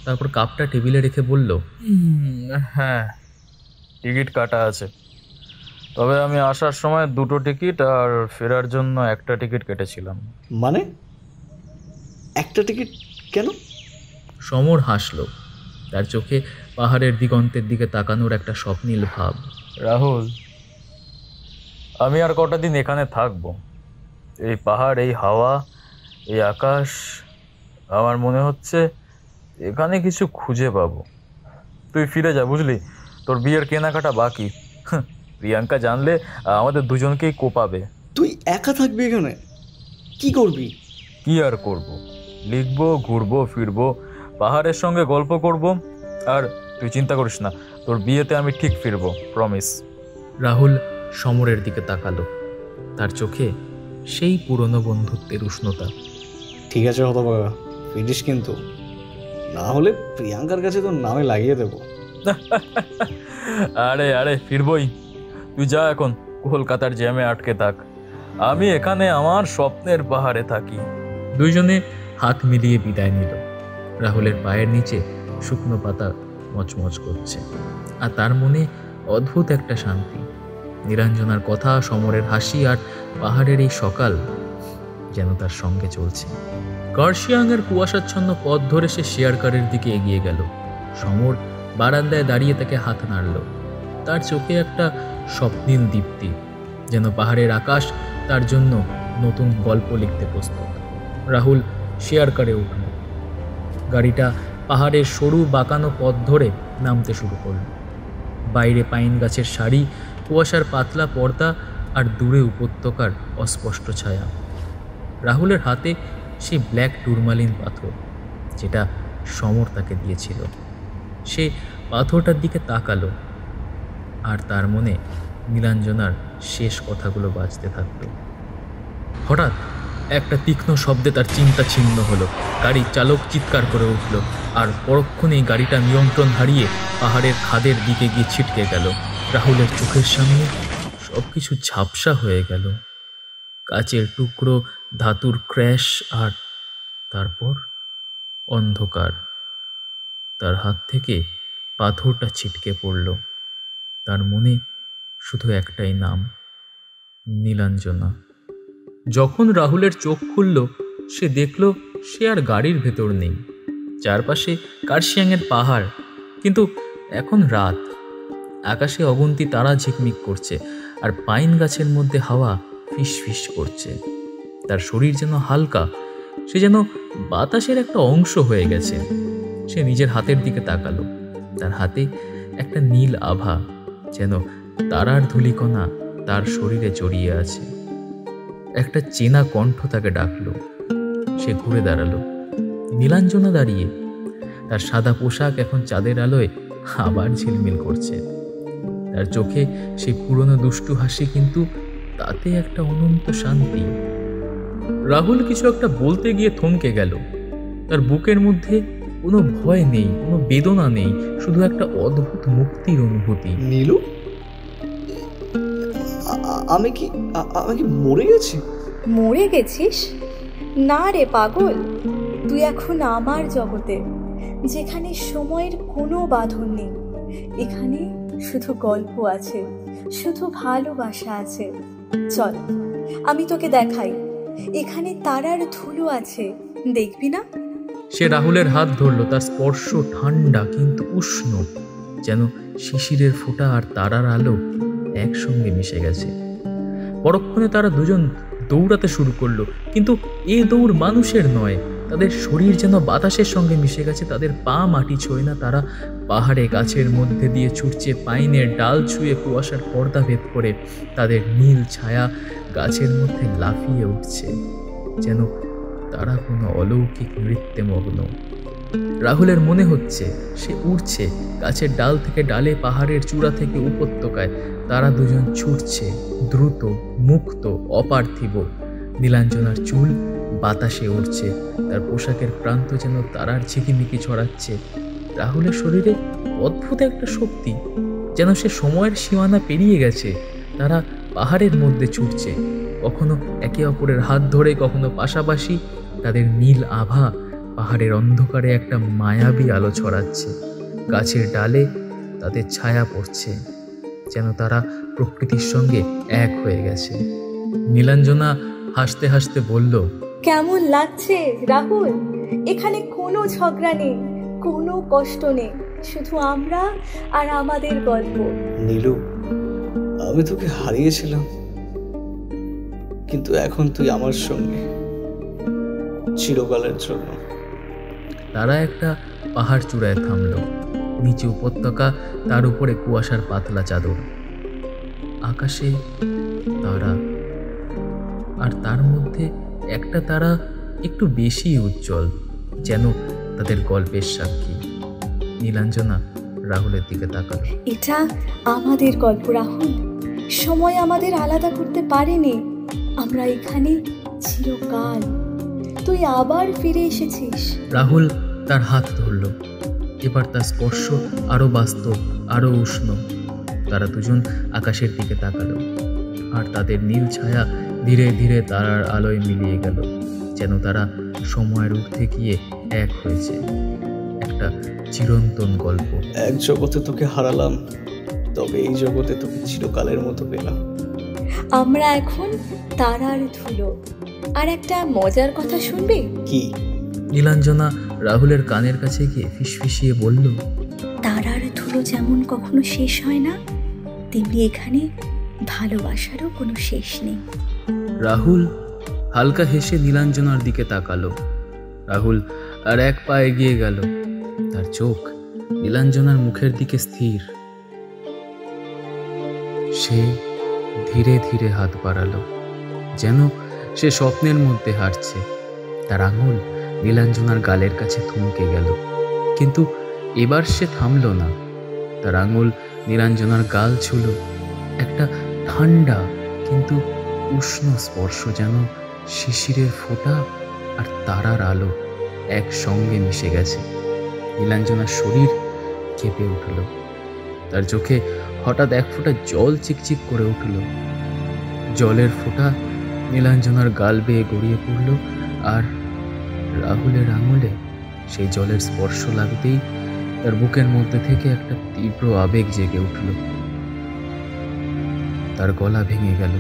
তারপর কাপটা টেবিলে রেখে বলল, হ্যাঁ, টিকিট কাটা আছে, তবে আমি আসার সময় 2টো টিকিট আর ফেরার জন্য একটা টিকিট কেটেছিলাম। মানে একটা টিকিট কেন? সমর হাসল, তার চোখে পাহাড়ের দিগন্তের দিকে তাকানোর একটা স্বপ্নীল ভাব। রাহুল, আমি আর কটা দিন এখানে থাকবো। এই পাহাড়, এই হাওয়া, এই আকাশ, আমার মনে হচ্ছে এখানে কিছু খুঁজে পাবো। তুই ফিরে যা, বুঝলি? তোর বিয়ের কেনাকাটা বাকি। প্রিয়াঙ্কা জানলে আমাদের দুজনকেই কোপাবে। তুই একা থাকবি এখানে? কি করবি? কি আর করব, লিখবো, ঘুরবো ফিরবো, পাহাড়ের সঙ্গে গল্প করব। আর তুই চিন্তা করিস না, তোর বিয়েতে আমি ঠিক ফিরবো, প্রমিস। রাহুল সমরের দিকে তাকালো। তার চোখে সেই পুরনো বন্ধুত্বের উষ্ণতা। ঠিক আছে হতভাগা, ফিরিস কিন্তু, না হলে প্রিয়াঙ্কার কাছে তোর নামে লাগিয়ে দেবো। আরে আরে ফিরবই। তুই যা, এখন কলকাতার জ্যামে আটকে থাক, আমি এখানে আমার স্বপ্নের পাহাড়ে থাকি। দুইজনে হাত মিলিয়ে বিদায় নিল। রাহুলের পায়ের নিচে শুকনো পাতা মচমচ করছে, আর তার মনে অদ্ভুত একটা শান্তি। নীলাঞ্জনার কথা, সমরের হাসি আর পাহাড়ের এই সকাল যেন তার সঙ্গে চলছে। কার্শিয়াংয়ের কুয়াশাচ্ছন্ন পথ ধরে সে শেয়ার কারের দিকে এগিয়ে গেল। সমর বারান্দায় দাঁড়িয়ে তাকে হাত নাড়ল। তার চোখে একটা স্বপ্নীল দীপ্তি, যেন পাহাড়ের আকাশ তার জন্য নতুন গল্প লিখতে প্রস্তুত। রাহুল শেয়ার কারে উঠল। গাড়িটা পাহাড়ের সরু বাঁকানো পথ ধরে নামতে শুরু করল। বাইরে পাইন গাছের সারি, কুয়াশার পাতলা পর্দা আর দূরে উপত্যকার অস্পষ্ট ছায়া। রাহুলের হাতে সেই ব্ল্যাক টুরমালিন পাথর, যেটা সমর তাকে দিয়েছিল। সে পাথরটার দিকে তাকালো, আর তার মনে নীলাঞ্জনার শেষ কথাগুলো বাজতে থাকলো। হঠাৎ একটা তীক্ষ্ণ শব্দে তার চিন্তা ছিন্ন হলো। গাড়ির চালক চিৎকার করে উঠল, আর পরক্ষণেই গাড়িটা নিয়ন্ত্রণ হারিয়ে পাহাড়ের খাদের দিকে গিয়ে ছিটকে গেল। রাহুলের চোখের সামনে সবকিছু ঝাপসা হয়ে গেল। কাচের টুকরো, ধাতুর ক্র্যাশ, আর তারপর অন্ধকার। তার হাত থেকে পাথরটা ছিটকে পড়ল। তার মনে শুধু একটাই নাম, নীলাঞ্জনা। যখন রাহুলের চোখ খুলল, সে দেখল সে আর গাড়ির ভেতর নেই। চারপাশে কার্শিয়াংয়ের পাহাড়, কিন্তু এখন রাত। আকাশে অগুন্তি তারা ঝিকমিক করছে, আর পাইন গাছের মধ্যে হাওয়া ফিস ফিস করছে। তার শরীর যেন হালকা, সে যেন বাতাসের একটা অংশ হয়ে গেছে। সে নিজের হাতের দিকে তাকালো। তার হাতে একটা নীল আভা, যেন তারার ধূলিকণা তার শরীরে জড়িয়ে আছে। একটা চেনা কণ্ঠ তাকে ডাকলো। সে ঘুরে দাঁড়ালো। নীলাঞ্জনা দাঁড়িয়ে। তার সাদা পোশাক এখন চাঁদের আলোয় আবার ঝিলমিল করছে। তার চোখে সেই পুরনো দুষ্টু হাসি, কিন্তু তাতে একটা অনন্ত শান্তি। রাহুল কিছু একটা বলতে গিয়ে থমকে গেল। তার বুকের মধ্যে কোনো ভয় নেই, কোনো বেদনা নেই, শুধু একটা অদ্ভুত মুক্তির অনুভূতি। নীলু, আমি কি মরে গেছি? মরে গেছিস? না রে পাগল, তুই এখন আমার জগতে, যেখানে সময়ের কোনো বাঁধন নেই। এখানে শুধু গল্প আছে, শুধু ভালোবাসা আছে। চল, আমি তোকে দেখাই। এখানে তারার ধুলো আছে, দেখবি না? সে রাহুলের হাত ধরল। তার স্পর্শ ঠান্ডা কিন্তু উষ্ণ, যেন শিশিরের ফোঁটা আর তারার আলো একসঙ্গে মিশে গেছে। পরক্ষণে তারা দুজন দৌড়াতে শুরু করলো, কিন্তু এ দৌড় মানুষের নয়। তাদের শরীর যেন বাতাসের সঙ্গে মিশে গেছে। তাদের পা মাটি ছোঁয় না। তারা পাহাড়ে গাছের মধ্যে দিয়ে ছুটছে, পাইনের ডাল ছুঁয়ে কুয়াশার পর্দা ভেদ করে। তাদের নীল ছায়া গাছের মধ্যে লাফিয়ে উঠছে, যেন তারা কোনো অলৌকিক নৃত্যে মগ্ন। রাহুলের মনে হচ্ছে সে উড়ছে গাছের ডাল থেকে ডালে, পাহাড়ের চূড়া থেকে উপত্যকায়। তারা দুজন ছুটছে, দ্রুত, মুক্ত, অপার্থিব। নীলাঞ্জনার চুল বাতাসে উড়ছে, তার পোশাকের প্রান্ত যেন তারার ঝিকিমিকি ছড়াচ্ছে। রাহুলের শরীরে অদ্ভুত একটা শক্তি, যেন সে সময়ের সীমানা পেরিয়ে গেছে। তারা পাহাড়ের মধ্যে ছুটছে, কখনো একে অপরের হাত ধরে, কখনো পাশাপাশি। তাদের নীল আভা পাহাড়ের অন্ধকারে একটা মায়াবী আলো ছড়াচ্ছে। গাছের ডালে তাদের ছায়া পড়ছে, যেন তারা প্রকৃতির সঙ্গে এক হয়ে গেছে। নীলাঞ্জনা হাসতে হাসতে বলল, কেমন লাগছে রাহুল? এখানে কোনো ঝগড়া নেই, কোনো কষ্ট নেই, শুধু আমরা আর আমাদের গল্প। নীলু, আমি তোকে হারিয়েছিলাম, কিন্তু এখন তুই আমার সঙ্গে, চিরকালের জন্য। তারা একটা পাহাড় চূড়ায় থামল। নিচে উপত্যকা, তার উপরে কুয়াশার পাতলা চাদর, আকাশে তারা, আর তার মধ্যে একটা তারা একটু বেশি উজ্জ্বল, যেন তাদের গল্পের সাক্ষী। নীলাঞ্জনা রাহুলের দিকে তাকাল। এটা আমাদের গল্প রাহুল, সময় আমাদের আলাদা করতে পারেনি। আমরা এখানে চিরকাল। তুই আবার ফিরে এসেছিস। রাহুল তার হাত ধরল। এবার তার স্পর্শ আরো বাস্তব, আরো উষ্ণ। তারা দুজন আকাশের দিকে তাকালো, আর তাদের নীল ছায়া ধীরে ধীরে তারার আলোয় মিলিয়ে গেল, যেন তারা সময়ের ঊর্ধ্বে গিয়ে এক হয়েছে। একটা চিরন্তন গল্প। এক জগতে তোকে হারালাম, তবে এই জগতে তোকে চিরকালের মতো পেলাম। আমরা এখন তারার ধুলো। আর একটা মজার কথা শুনবে? কি? নীলাঞ্জনা রাহুলের কানের কাছে গিয়ে ফিসফিসিয়ে বলল, তারার ধুলো যেমন কখনো শেষ হয় না, তেমনি এখানে ভালোবাসারও কোনো শেষ নেই। রাহুল হালকা হেসে নীলাঞ্জনার দিকে তাকালো। রাহুল আর এক পা এগিয়ে গেল। তার চোখ নীলাঞ্জনার মুখের দিকে স্থির। সে ধীরে ধীরে হাত বাড়ালো, যেন সে স্বপ্নের মধ্যে হাঁটছে। তার আঙুল নীলাঞ্জনার গালের কাছে থমকে গেল, কিন্তু এবার সে থামল না। তার আঙুল নীলাঞ্জনার গাল ছুল। একটা ঠান্ডা কিন্তু উষ্ণ স্পর্শ, যেন শিশিরের ফোঁটা আর তারার আলো একসঙ্গে মিশে গেছে। নীলাঞ্জনার শরীর কেঁপে উঠল। তার চোখে হঠাৎ এক ফোঁটা জল চিকচিক করে উঠল। জলের ফোঁটা নীলাঞ্জনার গাল বেয়ে গড়িয়ে পড়ল, আর রাহুলের আঙুলে সেই জলের স্পর্শ লাগতেই তার বুকের মধ্যে থেকে একটা তীব্র আবেগ জেগে উঠল। তার গলা ভেঙে গেল।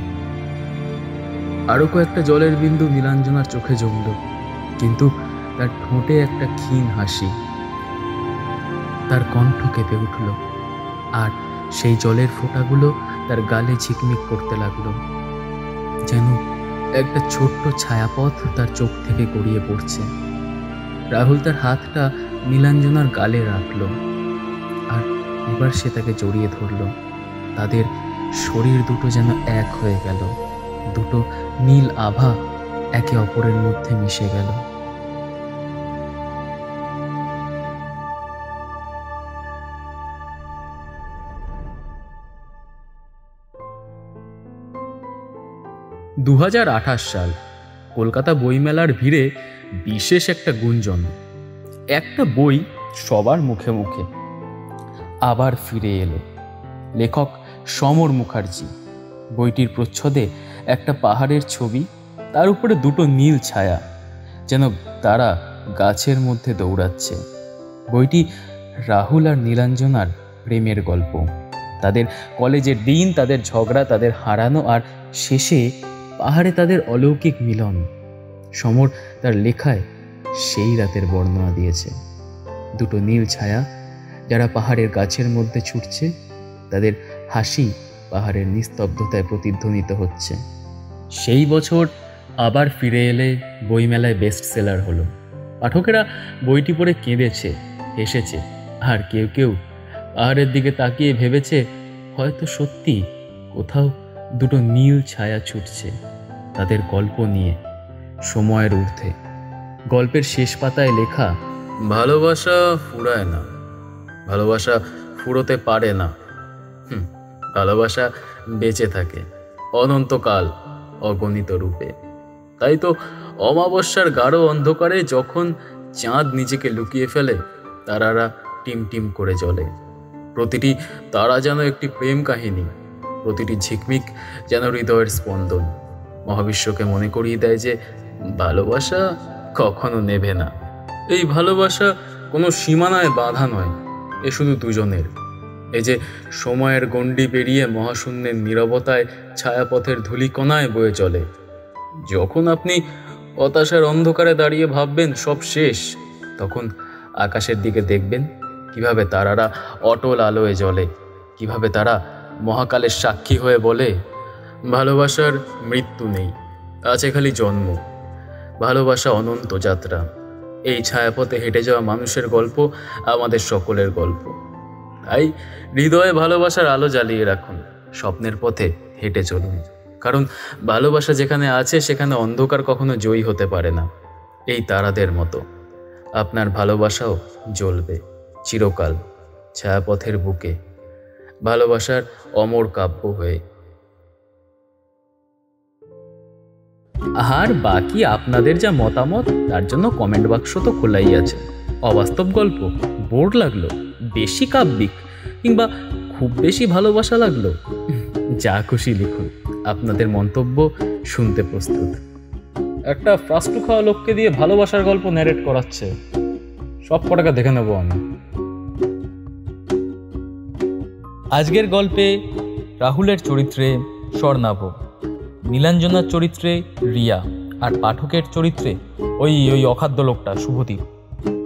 আরো কয়েকটা জলের বিন্দু নীলাঞ্জনার চোখে জমল, কিন্তু তার ঠোঁটে একটা ক্ষীণ হাসি। তার কণ্ঠ কেঁপে উঠল, আর সেই জলের ফোঁটাগুলো তার গালে ঝিকমিক করতে লাগলো, যেন একটা ছোট্ট ছায়াপথ তার চোখ থেকে গড়িয়ে পড়ছে। রাহুল তার হাতটা নীলাঞ্জনার গালে রাখল, আর এবার সে তাকে জড়িয়ে ধরল। তাদের শরীর দুটো যেন এক হয়ে গেল। দুটো নীল আভা একে অপরের মধ্যে মিশে গেল। দু সাল কলকাতা বইমেলার ভিড়ে বিশেষ একটা গুঞ্জন। একটা বই সবার মুখে মুখে আবার ফিরে এলো। লেখক সমর মুখার্জি। বইটির প্রচ্ছদে একটা পাহাড়ের ছবি, তার উপরে দুটো নীল ছায়া, যেন তারা গাছের মধ্যে দৌড়াচ্ছে। বইটি রাহুল আর নীলাঞ্জনার প্রেমের গল্প। তাদের কলেজের দিন, তাদের ঝগড়া, তাদের হারানো, আর শেষে পাহাড়ে তাদের অলৌকিক মিলন। সমর তার লেখায় সেই রাতের বর্ণনা দিয়েছে। দুটো নীল ছায়া যারা পাহাড়ের গাছের মধ্যে ছুটছে, তাদের হাসি পাহাড়ের নিস্তব্ধতায় প্রতিধ্বনিত হচ্ছে। সেই বছর আবার ফিরে এলে বইমেলায় বেস্ট সেলার হলো। পাঠকেরা বইটি পড়ে কেঁদেছে, হেসেছে, আর কেউ কেউ পাহাড়ের দিকে তাকিয়ে ভেবেছে হয়তো সত্যি কোথাও দুটো নীল ছায়া ছুটছে তাদের গল্প নিয়ে সময়ের ঊর্ধ্বে। গল্পের শেষ পাতায় লেখা, ভালোবাসা ফুরায় না, ভালোবাসা ফুরোতে পারে না, ভালোবাসা বেঁচে থাকে অনন্তকাল অগণিত রূপে। তাই তো অমাবস্যার গাঢ় অন্ধকারে যখন চাঁদ নিজেকে লুকিয়ে ফেলে, তারারা টিম টিম করে জ্বলে। প্রতিটি তারা যেন একটি প্রেম কাহিনী, প্রতিটি ঝিকমিক যেন হৃদয়ের স্পন্দন। মহাবিশ্বকে মনে করিয়ে দেয় যে ভালোবাসা কখনো নেবে না। এই ভালোবাসা কোনো সীমানায় বাধা নয়, এ শুধু দুজনের। এই যে সময়ের গণ্ডি পেরিয়ে মহাশূন্যের নীরবতায় ছায়াপথের ধূলিকণায় বয়ে চলে। যখন আপনি হতাশার অন্ধকারে দাঁড়িয়ে ভাববেন সব শেষ, তখন আকাশের দিকে দেখবেন কিভাবে তারারা অটল আলোয় জ্বলে, কিভাবে তারা মহাকালের সাক্ষী হয়ে বলে ভালোবাসার মৃত্যু নেই, আছে খালি জন্ম, ভালোবাসা অনন্ত যাত্রা। এই ছায়াপথে হেঁটে যাওয়া মানুষের গল্প আমাদের সকলের গল্প। তাই হৃদয়ে ভালোবাসার আলো জ্বালিয়ে রাখুন, স্বপ্নের পথে হেঁটে চলুন। কারণ ভালোবাসা যেখানে আছে সেখানে অন্ধকার কখনো জয়ী হতে পারে না। এই তারাদের মতো আপনার ভালোবাসাও জ্বলবে চিরকাল ছায়াপথের বুকে, ভালোবাসার অমর কাব্য হয়ে। আর বাকি আপনাদের যা মতামত তার জন্য কমেন্ট বাক্স তো খোলাই আছে। অবাস্তব গল্প, বোর লাগলো, বেশি কাব্যিক, কিংবা খুব বেশি ভালোবাসা লাগলো, যা খুশি লিখুন। আপনাদের মন্তব্য শুনতে প্রস্তুত। একটা ফাস্টু খাওয়া লোককে দিয়ে ভালোবাসার গল্প ন্যারেট করাচ্ছে, সব কটাকে দেখে নেবো আমি। আজকের গল্পে রাহুলের চরিত্রে স্বর্ণাভ, নীলাঞ্জনার চরিত্রে রিয়া, আর পাঠকের চরিত্রে ওই অখাদ্য লোকটা শুভদীপ।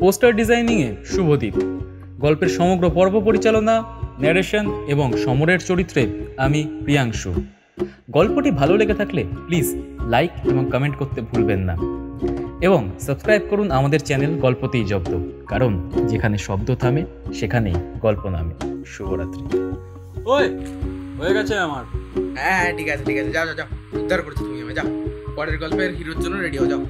পোস্টার ডিজাইনিংয়ে শুভদীপ। গল্পের সমগ্র পর্ব পরিচালনা, ন্যারেশন এবং সমরের চরিত্রে আমি প্রিয়াংশু। গল্পটি ভালো লেগে থাকলে প্লিজ লাইক এবং কমেন্ট করতে ভুলবেন না, এবং সাবস্ক্রাইব করুন আমাদের চ্যানেল গল্পতেই জব্দ, কারণ যেখানে শব্দ থামে সেখানেই গল্প নামে। শুভরাত্রি। ওই হয়ে গেছে আমার। হ্যাঁ ঠিক আছে, যাও যাও যাও, উদ্ধার করেছো তুমি, যাও পরের গল্পের হিরোর জন্য রেডি হয়ে যাও।